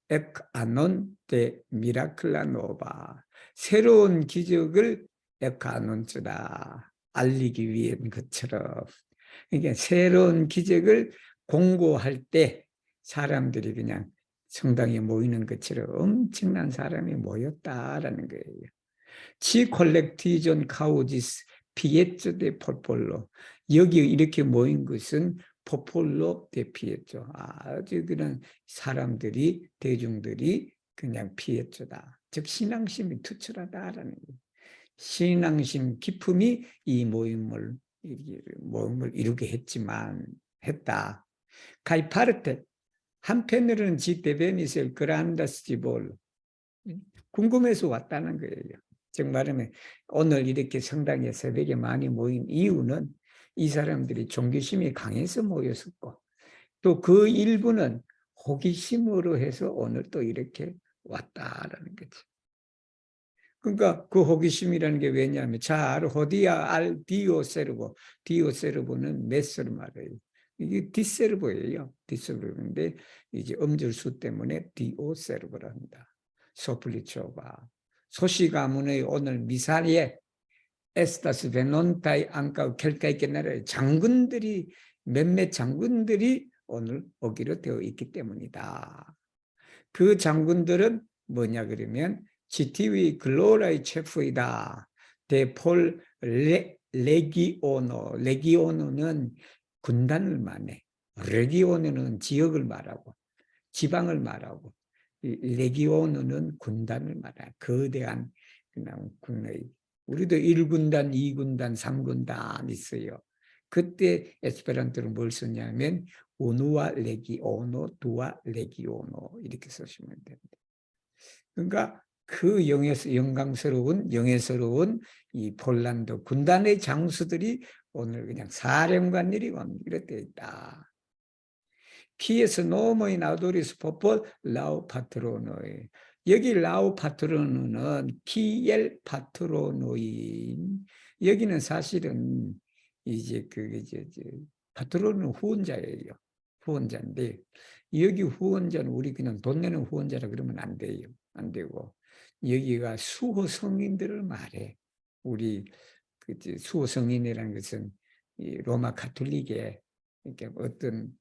Speaker 1: 엑 아논 데 미라클라 노바 새로운 기적을 엑 아논츠다 알리기 위한 것처럼 그러니까 새로운 기적을 공고할 때 사람들이 그냥 성당에 모이는 것처럼 엄청난 사람이 모였다라는 거예요. 치 콜렉티존 카우지스 피에조 데 포폴로 여기 이렇게 모인 것은 포폴로 데 피에조 아주 그냥 사람들이 대중들이 그냥 피에조다 즉 신앙심이 투철하다라는 거예요. 신앙심 기품이 이 모임을 이루게 했다. 가이파르테 한편으로는 지 데베니셀 그란다스지볼 궁금해서 왔다는 거예요. 즉 말하면 오늘 이렇게 성당에 새벽에 많이 모인 이유는 이 사람들이 종교심이 강해서 모였었고 또 그 일부는 호기심으로 해서 오늘 또 이렇게 왔다라는 거죠. 그러니까 그 호기심이라는 게 왜냐하면 잘 호디아 알 디오세르보 디오세르보는 메스를 말해요. 이게 디세르보예요. 디세르보인데 이제 음절수 때문에 디오세르보라 합니다. 소플리초바 소시 가문의 오늘 미사리에 에스타스 베논타이 안카 켈카이케나라의 장군들이 몇몇 장군들이 오늘 오기로 되어 있기 때문이다. 그 장군들은 뭐냐 그러면 GTV 글로라의 체프이다. 데폴 레기오노는 군단을 말해. 레기오노는 지역을 말하고 지방을 말하고 레기오노는 군단을 말해. 거대한 그냥 국내 우리도 1군단, 2군단, 3군단 있어요. 그때 에스페란토로 뭘 썼냐면 우누와 레기오노, 두와 레기오노 이렇게 쓰시면 됩니다. 그러니까 그 영광스러운 영예스러운 이 폴란드 군단의 장수들이 오늘 그냥 사령관들이 이렇게 있다. 키에서 노모인 아도리스 포폴 라우 파트로노이 여기 라우 파트로노는 키엘 파트로노인 여기는 사실은 이제 파트로는 후원자예요. 후원자인데 여기 후원자는 우리 그냥 돈 내는 후원자라 그러면 안 돼요. 안 되고 여기가 수호 성인들을 말해. 우리 수호성인이라는 것은 이 로마 가톨릭의 이렇게 어떤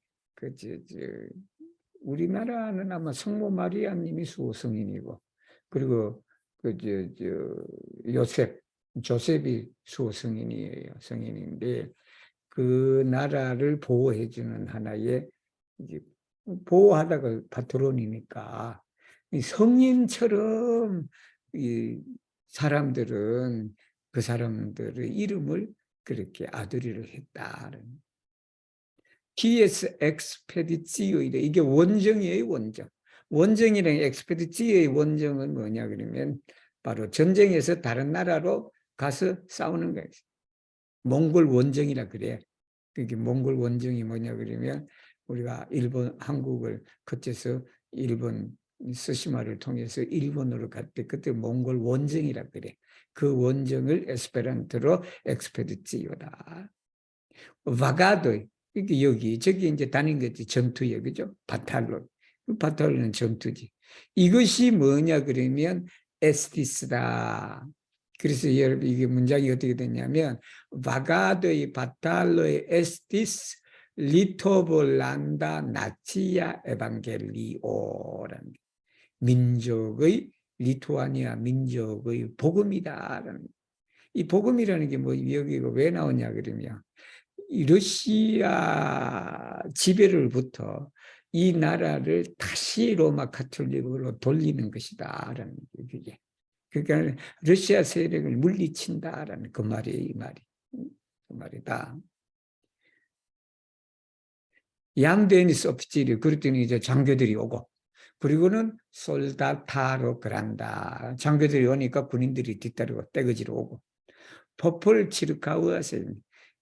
Speaker 1: 우리나라는 아마 성모 마리아님이 수호성인이고, 그리고 조셉이 수호성인이에요. 성인인데 그 나라를 보호해주는 하나의 이제 보호하다가 파트론이니까 이 성인처럼 이 사람들은 그 사람들의 이름을 그렇게 아들이를 했다는. 기에스 엑스페디치오이래. 이게 원정이에요, 원정. 원정이랑 엑스페디치오의 원정은 뭐냐 그러면 바로 전쟁에서 다른 나라로 가서 싸우는 거예요. 몽골 원정이라 그래. 그게 몽골 원정이 뭐냐 그러면 우리가 한국을 거쳐서 일본 스시마를 통해서 일본으로 갈 때 그때 몽골 원정이라 그래. 그 원정을 에스페란토로 엑스페디치오다. 와가도 이게 여기 저기 이제 다닌 거지 전투예, 그죠? 바탈론. 바탈론은 전투지. 이것이 뭐냐 그러면 에스티스다. 그래서 여러분 이게 문장이 어떻게 됐냐면 바가도의 바탈로의 에스티스 리토볼란다 나치아 에반겔리오라는 민족의 리투아니아 민족의 복음이다라는. 이 복음이라는 게 뭐 여기가 왜 나오냐 그러면 이 러시아 지배로부터 이 나라를 다시 로마 가톨릭으로 돌리는 것이다라는 게. 그러니까 러시아 세력을 물리친다라는 그 말이에요, 이 말이. 그 말이다. 양데니스 오피치리, 그랬더니 이제 장교들이 오고, 그리고는 솔다타로 그란다. 장교들이 오니까 군인들이 뒤따르고 떼거지로 오고, 포폴 치르카우아세,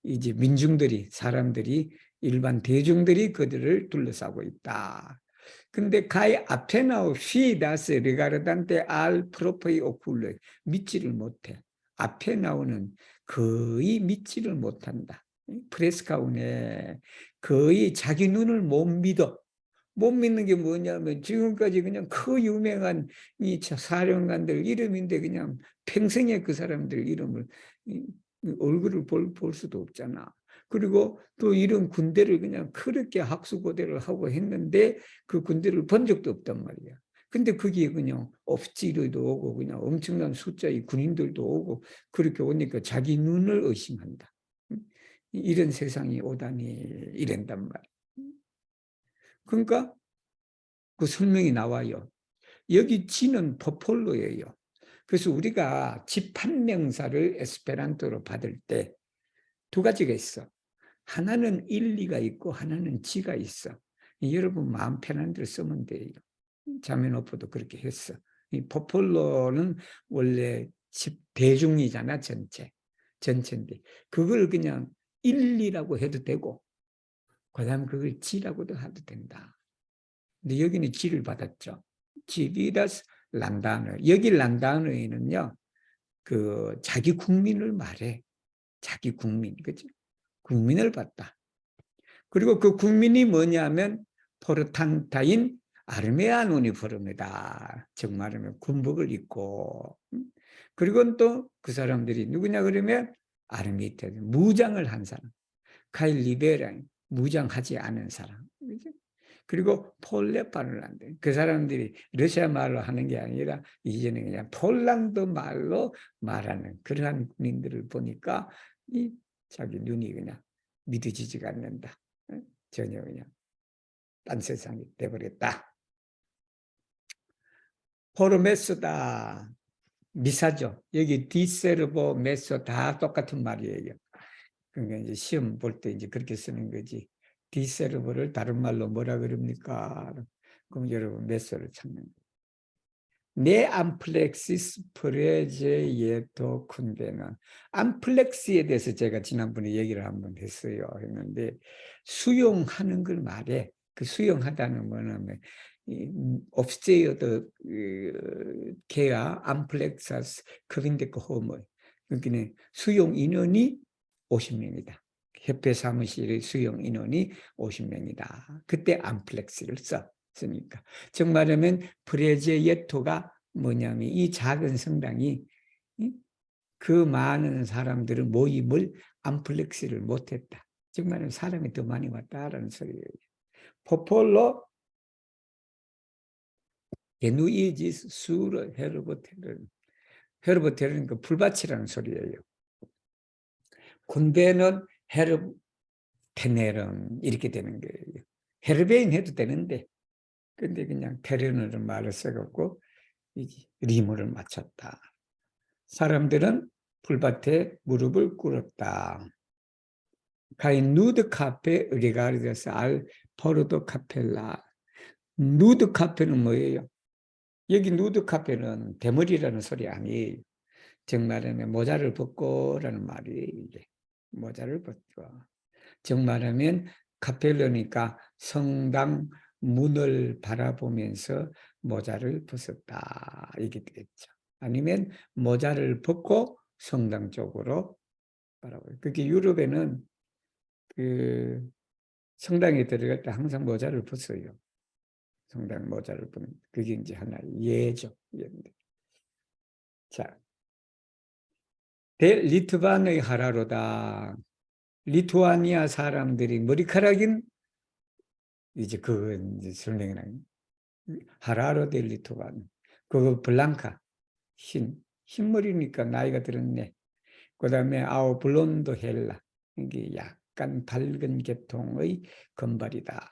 Speaker 1: 이제 민중들이, 사람들이, 일반 대중들이 그들을 둘러싸고 있다. 근데 가이 앞에 나오 피다스 리가르단테 알 프로포이 오쿨레, 믿지를 못해. 앞에 나오는 거의 믿지를 못한다. 프레스카운에 거의 자기 눈을 못 믿어. 못 믿는 게 뭐냐면 지금까지 그냥 그 유명한 이 사령관들 이름인데 그냥 평생에 그 사람들 이름을 얼굴을 볼 수도 없잖아. 그리고 또 이런 군대를 그냥 그렇게 학수고대를 하고 했는데 그 군대를 본 적도 없단 말이야. 근데 거기에 그냥 옵지르도 오고 그냥 엄청난 숫자의 군인들도 오고 그렇게 오니까 자기 눈을 의심한다. 이런 세상이 오다니 이런단 말이야. 그러니까 그 설명이 나와요. 여기 지는 포폴로예요. 그래서 우리가 집합명사를 에스페란토로 받을 때 두 가지가 있어. 하나는 일리가 있고 하나는 지가 있어. 여러분 마음 편한 대로 쓰면 돼요. 자매노포도 그렇게 했어. 이 포폴로는 원래 대중이잖아, 전체인데 그걸 그냥 일리라고 해도 되고 그다음 그걸 지라고도 해도 된다. 근데 여기는 지를 받았죠. 지리다스 란다너. 여기 란다너에는요, 그 자기 국민을 말해. 자기 국민, 그죠? 국민을 봤다. 그리고 그 국민이 뭐냐면 포르탄타인 아르메아논이 부릅니다. 즉 말하면 군복을 입고, 그리고 또 그 사람들이 누구냐 그러면 아르미테, 무장을 한 사람. 카일 리베랑 무장하지 않은 사람. 그죠? 그리고 폴레파를 한대. 그 사람들이 러시아 말로 하는 게 아니라 이제는 그냥 폴란드 말로 말하는 그러한 군인들을 보니까 이 자기 눈이 그냥 믿어지지가 않는다. 전혀 그냥 딴 세상이 돼버렸다. 포르메스다. 미사죠. 여기 디세르보, 메소 다 똑같은 말이에요. 그러니까 이제 시험 볼 때 이제 그렇게 쓰는 거지. 디세르보를 다른 말로 뭐라 그럽니까? 그럼 여러분 메소를 찾는 거예요. 네 암플렉시스 프레제예토 쿤데는 암플렉스에 대해서 제가 지난번에 얘기를 한번 했어요. 했는데 수용하는 걸 말해. 그 수용하다는 뭐냐면 옵스테이어도 개와 암플렉사스 크빈데크 호모. 그러니까 수용 인원이 50명이다. 협회 사무실의 수용 인원이 50명이다. 그때 암플렉스를 썼으니까. 즉 말하면 프레제예토가 뭐냐면 이 작은 성당이 그 많은 사람들은 모임을 암플렉스를 못했다. 정말 사람이 더 많이 왔다라는 소리예요. 포폴로 게누이지스 수르 헤르보테르는 그 풀밭이라는 소리예요. 군대는 헤르테네름 이렇게 되는 거예요. 헤르베인 해도 되는데 근데 그냥 테르는 말을 써갖고 리무를 맞췄다. 사람들은 풀밭에 무릎을 꿇었다. 가인 누드 카페 리가르데스 알 포르도 카펠라. 누드 카페는 뭐예요? 여기 누드 카페는 대머리라는 소리 아니에요. 정말하면 모자를 벗고라는 말이에요. 이게 모자를 벗고. 정말하면 카펠러니까 성당 문을 바라보면서 모자를 벗었다. 이게 되겠죠. 아니면 모자를 벗고 성당 쪽으로 바라봐요. 그게 유럽에는 그 성당에 들어갈 때 항상 모자를 벗어요. 성당 모자를 벗는 그게 이제 하나의 예죠. 자, 리투반의 하라로다. 리투아니아 사람들이 머리카락인 이제 그건 이제 설명이랑 하라로 델 리투반. 그거 블랑카 흰머리니까 나이가 들었네. 그다음에 아우 블론도 헬라 이게 약간 밝은 계통의 금발이다.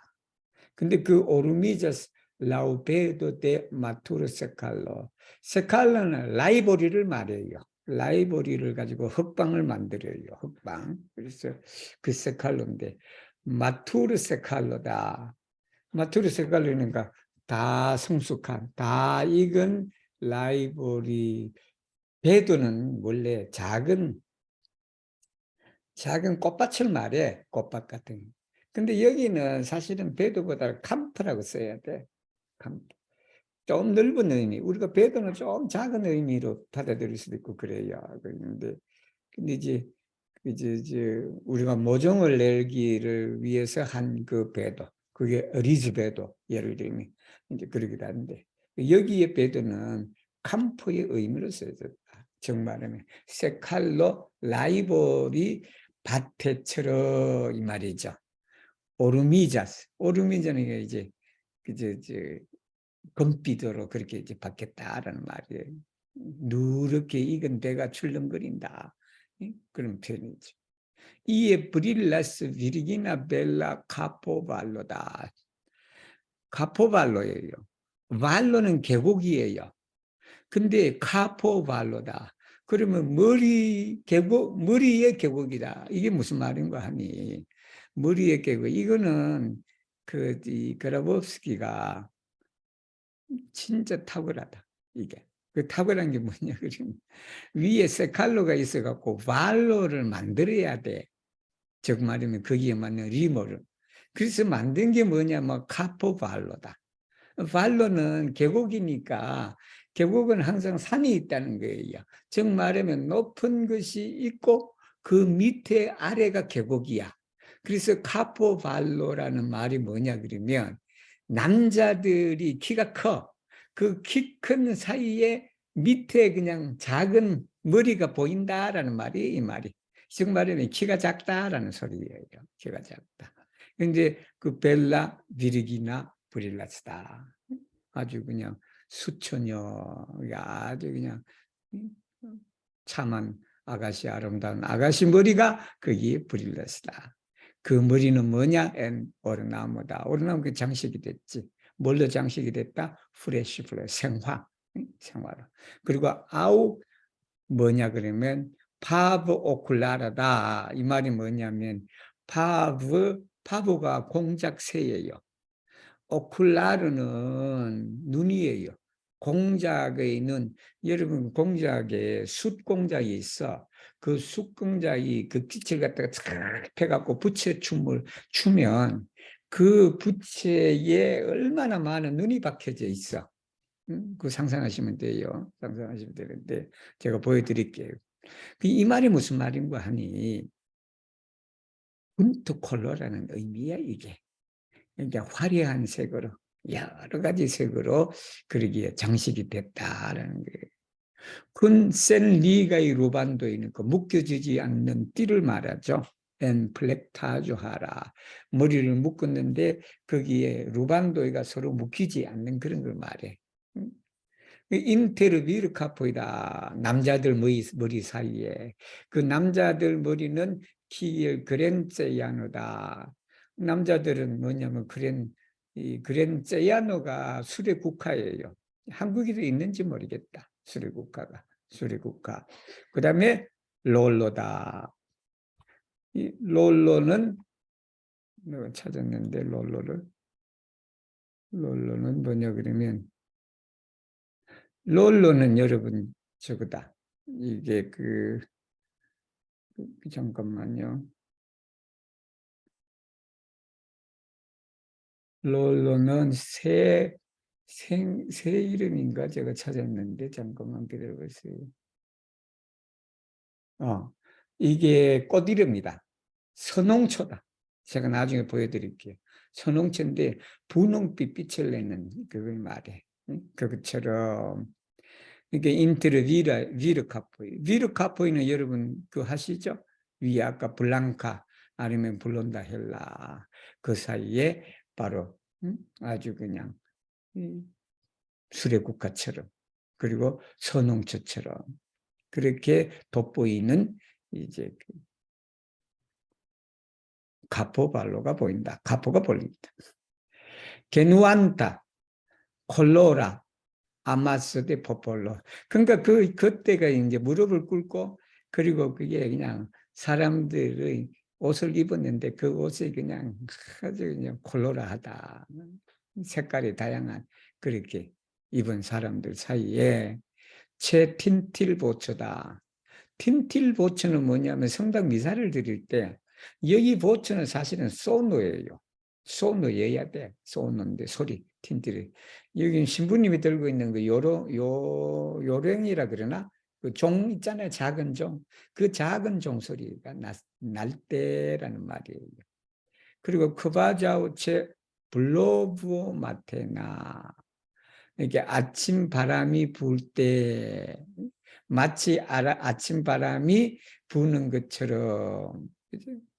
Speaker 1: 근데 그 오르미자스 라우베도 데 마투르 세칼로 세칼로는 라이보리를 말해요. 라이보리를 가지고 흑방을 만들어요. 흑방. 그래서 그 세칼로인데 마투르 세칼로다. 마투르 세칼로니까 다 성숙한, 다 익은 라이보리. 배도는 원래 작은 꽃밭을 말해. 꽃밭 같은. 근데 여기는 사실은 배도보다 캄프라고 써야 돼. 캄프. 좀 넓은 의미. 우리가 배도는 좀 작은 의미로 받아들일 수도 있고 그래요. 그런데 근데 이제 우리가 모종을 내기를 위해서 한 그 배도. 그게 리즈 배도. 예를 들면 이제 그러기도 하는데 여기에 배도는 캄프의 의미로 써졌다. 정말하면 세칼로 라이벌이 밭에처럼 이 말이죠. 오르미자스. 오르미자는 이제 금빛으로 그렇게 이제 받겠다라는 말이에요. 누렇게 익은 배가 출렁거린다. 그런 표현이죠. 이에 브릴라스 비르기나 벨라 카포발로다. 카포발로예요. 발로는 계곡이에요. 근데 카포발로다. 그러면 머리의 계곡이다. 이게 무슨 말인가 하니 머리의 계곡. 이거는 그라보스키가 진짜 탁월하다. 이게 그 탁월한 게 뭐냐 그러면 위에 세칼로가 있어갖고 발로를 만들어야 돼. 즉 말하면 거기에 맞는 리모를. 그래서 만든 게 뭐냐면 카포발로다. 발로는 계곡이니까 계곡은 항상 산이 있다는 거예요. 즉 말하면 높은 것이 있고 그 밑에 아래가 계곡이야. 그래서 카포발로라는 말이 뭐냐 그러면 남자들이 키가 커. 그 키 큰 사이에 밑에 그냥 작은 머리가 보인다라는 말이 이 말이. 즉 말하면 키가 작다라는 소리예요. 키가 작다. 근데 그 벨라 비르기나 브릴라스다. 아주 그냥 수처녀, 아주 그냥 참한 아가씨, 아름다운 아가씨 머리가 거기에 브릴라스다. 그 머리는 뭐냐? 오르나무다. 오르나무 그 장식이 됐지. 뭘로 장식이 됐다? 프레시 생화. 생화로. 그리고 아우 뭐냐 그러면 파브 오쿨라라다. 이 말이 뭐냐면 파브가 공작새예요. 오쿨라르는 눈이에요. 공작의 눈. 여러분 공작에 숯 공작이 있어. 그 숯 공작이 그 빛을 갖다가 쫙 펴갖고 부채 춤을 추면 그 부채에 얼마나 많은 눈이 박혀져 있어. 그 상상하시면 돼요. 상상하시면 되는데 제가 보여드릴게요. 이 말이 무슨 말인가 하니 분투 컬러라는 의미야 이게. 그러니까 화려한 색으로 여러 가지 색으로 그러기에 장식이 됐다라는 거예요. 큰 센 리가의 루반도에는 그 묶여지지 않는 띠를 말하죠. 엔 플렉타주 하라. 머리를 묶었는데 거기에 루반도가 서로 묶이지 않는 그런 걸 말해. 인테르비르 카포이다. 남자들 머리 사이에. 그 남자들 머리는 키엘 그랜제야노다. 남자들은 뭐냐면 이 그랜제야노가 수레 국화예요. 한국에도 있는지 모르겠다. 수레 국화가. 수레 국화. 그 다음에 롤로다. 이 롤로는 내가 찾았는데 롤로는 뭐냐 그러면 롤러는 여러분 저거다. 이게 잠깐만요. 롤러는 새 이름인가 제가 찾았는데 잠깐만 기다려보세요. 이게 꽃 이름이다. 선홍초다. 제가 나중에 보여드릴게요. 선홍초인데 분홍빛 빛을 내는 그걸 말해. 그것처럼 이게 인테르 위르 카포이. 위르 카포이는 여러분 그 하시죠? 위 아까 블랑카 아니면 블론다 헬라 그 사이에 바로 아주 그냥 수레국가처럼 그리고 선홍초처럼 그렇게 돋보이는 이제 가포발로가 보인다. 가포가 보입니다. 게누안타 콜로라 아마스데 포폴로. 그러니까 그때가 이제 무릎을 꿇고 그리고 그게 그냥 사람들의 옷을 입었는데 그 옷이 그냥 아주 그냥 콜로라하다. 색깔이 다양한 그렇게 입은 사람들 사이에 최틴틸보초다. 틴틸보초는 뭐냐면 성당 미사를 드릴 때 여기 보초는 사실은 소노예요. 소노여야 돼. 소노인데 소리 틴틸이. 여기 신부님이 들고 있는 그 요령이라 그러나 그 종 있잖아요. 작은 종. 그 작은 종 소리가 날 때라는 말이에요. 그리고 크바자우체 블로브오 마테나 이렇게 아침 바람이 불 때 마치 아침 바람이 부는 것처럼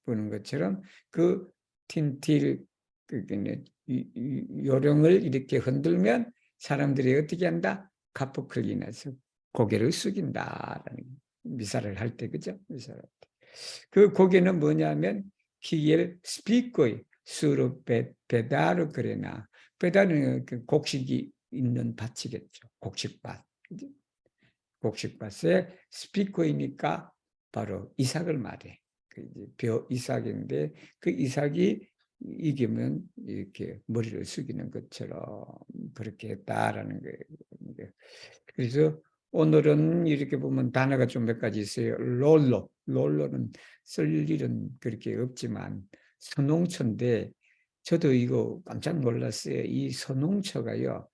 Speaker 1: 부는 것처럼 그 틴틸 요령을 이렇게 흔들면 사람들이 어떻게 한다? 카포클리나서 고개를 숙인다라는 미사를 할 때 그죠? 미사를 할 때. 그 고개는 뭐냐면 키엘 스피코이 수로 베다르 그레나 베다르는 그 곡식이 있는 밭이겠죠. 곡식밭. 곡식밭에 스피커이니까 바로 이삭을 말해. 그 이제 이삭인데 그 이삭이 이기면 이렇게 머리를 숙이는 것처럼 그렇게 했다라는 거예요. 그래서 오늘은 이렇게 보면 단어가 좀 몇 가지 있어요. 롤러는 쓸 일은 그렇게 없지만 선홍초인데 저도 이거 깜짝 놀랐어요. 이 선홍초가요.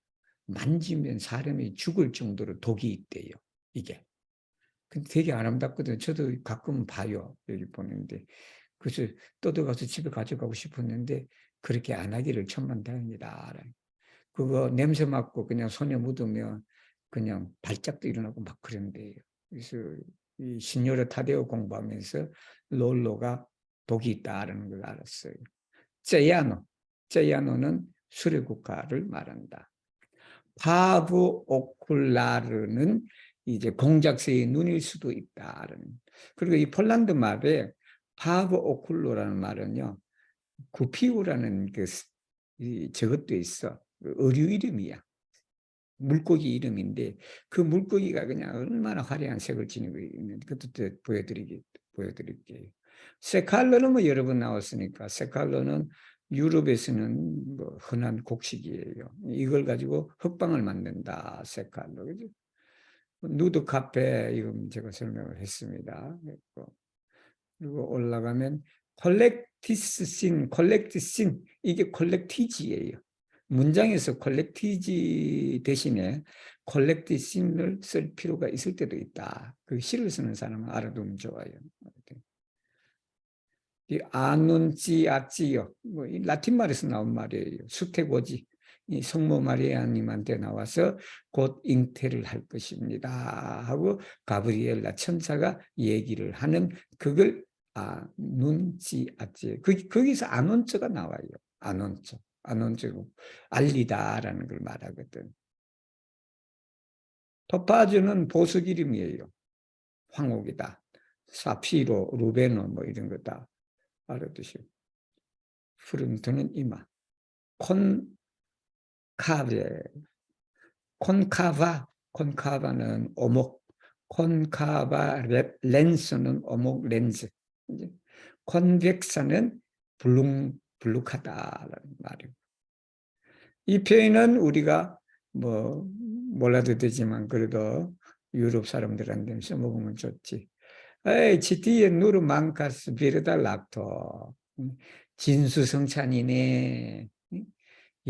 Speaker 1: 만지면 사람이 죽을 정도로 독이 있대요. 이게. 근데 되게 아름답거든요. 저도 가끔 봐요. 여기 보는데. 그래서 뜯어가서 집에 가져가고 싶었는데 그렇게 안 하기를 천만다행이다. 그거 냄새 맡고 그냥 손에 묻으면 그냥 발작도 일어나고 막 그런데요. 그래서 이 신요르 타데오 공부하면서 롤로가 독이 있다라는 걸 알았어요. 제야노는 수레국가를 말한다. 파브 오쿨라르는 이제 공작새의 눈일 수도 있다. 그리고 이 폴란드 말에 파브 오쿨로라는 말은요, 구피우라는 저것도 있어. 의류 이름이야. 물고기 이름인데 그 물고기가 그냥 얼마나 화려한 색을 지니고 있는 그것도 보여드릴게요. 세칼로는 뭐 여러 번 나왔으니까 세칼로는 유럽에서는 뭐 흔한 곡식이에요. 이걸 가지고 흑방을 만든다. 세칼로. 그죠? 누드 카페 이건 제가 설명을 했습니다. 그리고 올라가면 콜렉티신 이게 콜렉티지예요. 문장에서 콜렉티지 대신에 콜렉티신을 쓸 필요가 있을 때도 있다. 그 시를 쓰는 사람은 알아두면 좋아요. 이 아눈지아찌요. 뭐 이 라틴 말에서 나온 말이에요. 수태고지. 이 성모 마리아님한테 나와서 곧 잉태를 할 것입니다 하고 가브리엘라 천사가 얘기를 하는 그걸 눈지아째 거기서 아논처가 나와요. 아논처고 알리다라는 걸 말하거든. 토파즈는 보석 이름이에요. 황옥이다. 사피로, 루베노 뭐 이런 거 다 알아두시고. 푸른트는 이마. 콘카베, 콘카바는 오목, 콘카바 렌스는 오목 렌즈. 콘벡사는 블룩하다라는 말이에요. 이 표현은 우리가 뭐 몰라도 되지만 그래도 유럽 사람들한테 써먹으면 좋지. 에이, 지티에 누르 망카스 비르다 락토. 진수성찬이네.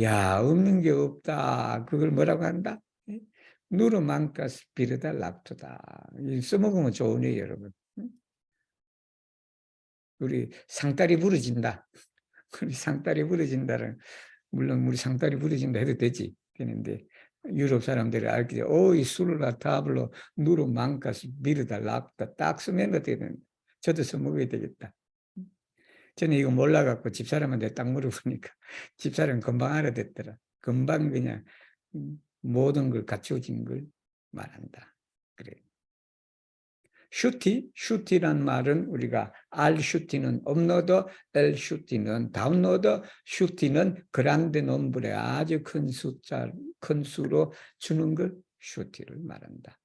Speaker 1: 야, 없는 게 없다. 그걸 뭐라고 한다? 누르 망카스 비르다 락토다. 써먹으면 좋으네, 여러분. 우리 상다리 부러진다. 우리 상다리 부러진다는, 물론 우리 상다리 부러진다 해도 되지. 되는데, 유럽 사람들이 알게, 이 술라 타블로 누르 망카스 비르다 락토다. 딱 쓰면 되는. 저도 써먹어야 되겠다. 저는 이거 몰라갖고 집사람한테 딱 물어보니까 집사람 금방 알아듣더라. 금방 그냥 모든 걸 갖춰진 걸 말한다. 그래. 슈티란 말은 우리가 슈티는 업로드, 슈티는 다운로드, 슈티는 그란데 nombre 아주 큰 숫자, 큰 수로 주는 걸 슈티를 말한다.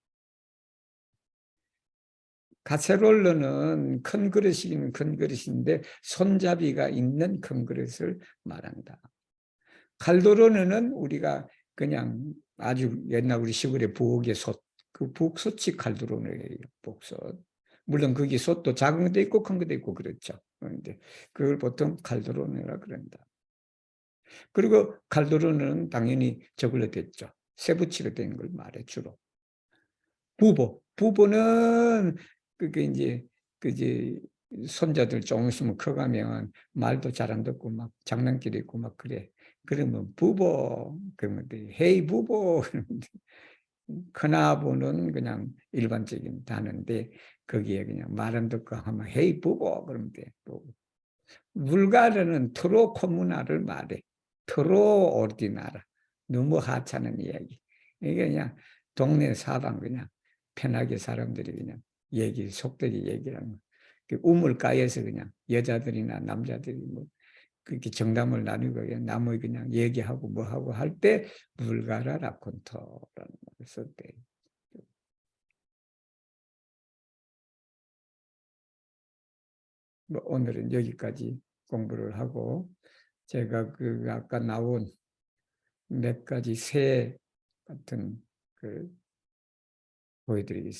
Speaker 1: 카세롤로는 큰 그릇이긴 큰 그릇인데 손잡이가 있는 큰 그릇을 말한다. 칼도로는 우리가 그냥 아주 옛날 우리 시골의 부엌의 솥, 그 부엌솥이 칼도로네요. 부엌솥. 물론 거기 솥도 작은 것도 있고 큰 것도 있고 그렇죠. 그런데 그걸 보통 칼도로네라 그런다. 그리고 칼도로는 당연히 저걸로 됐죠. 쇠붙이로 된 걸 말해 주로. 부보는 그게 이제 그제 손자들 조금 있으면 커가면 말도 잘 안 듣고 막 장난기도 있고 막 그래. 그러면 부보 그러면 헤이 부보 큰아부는 그냥 일반적인 단어인데 거기에 그냥 말 안 듣고 하면 헤이 부보 그러면 돼. vul가르는 트로 코무나를 말해. 트로 오르디나라. 너무 하찮은 이야기. 이게 그냥 동네 사방 그냥 편하게 사람들이 그냥 속되게 얘기하는 거. 우물가에서 그냥 여자들이나 남자들이 뭐 그렇게 정담을 나누고 그냥 남의 그냥 얘기하고 뭐 하고 할 때 vul가라 라콘토라는 말을 썼대. 뭐 오늘은 여기까지 공부를 하고 제가 그 아까 나온 몇 가지 새 같은 그 보여드리겠습니다.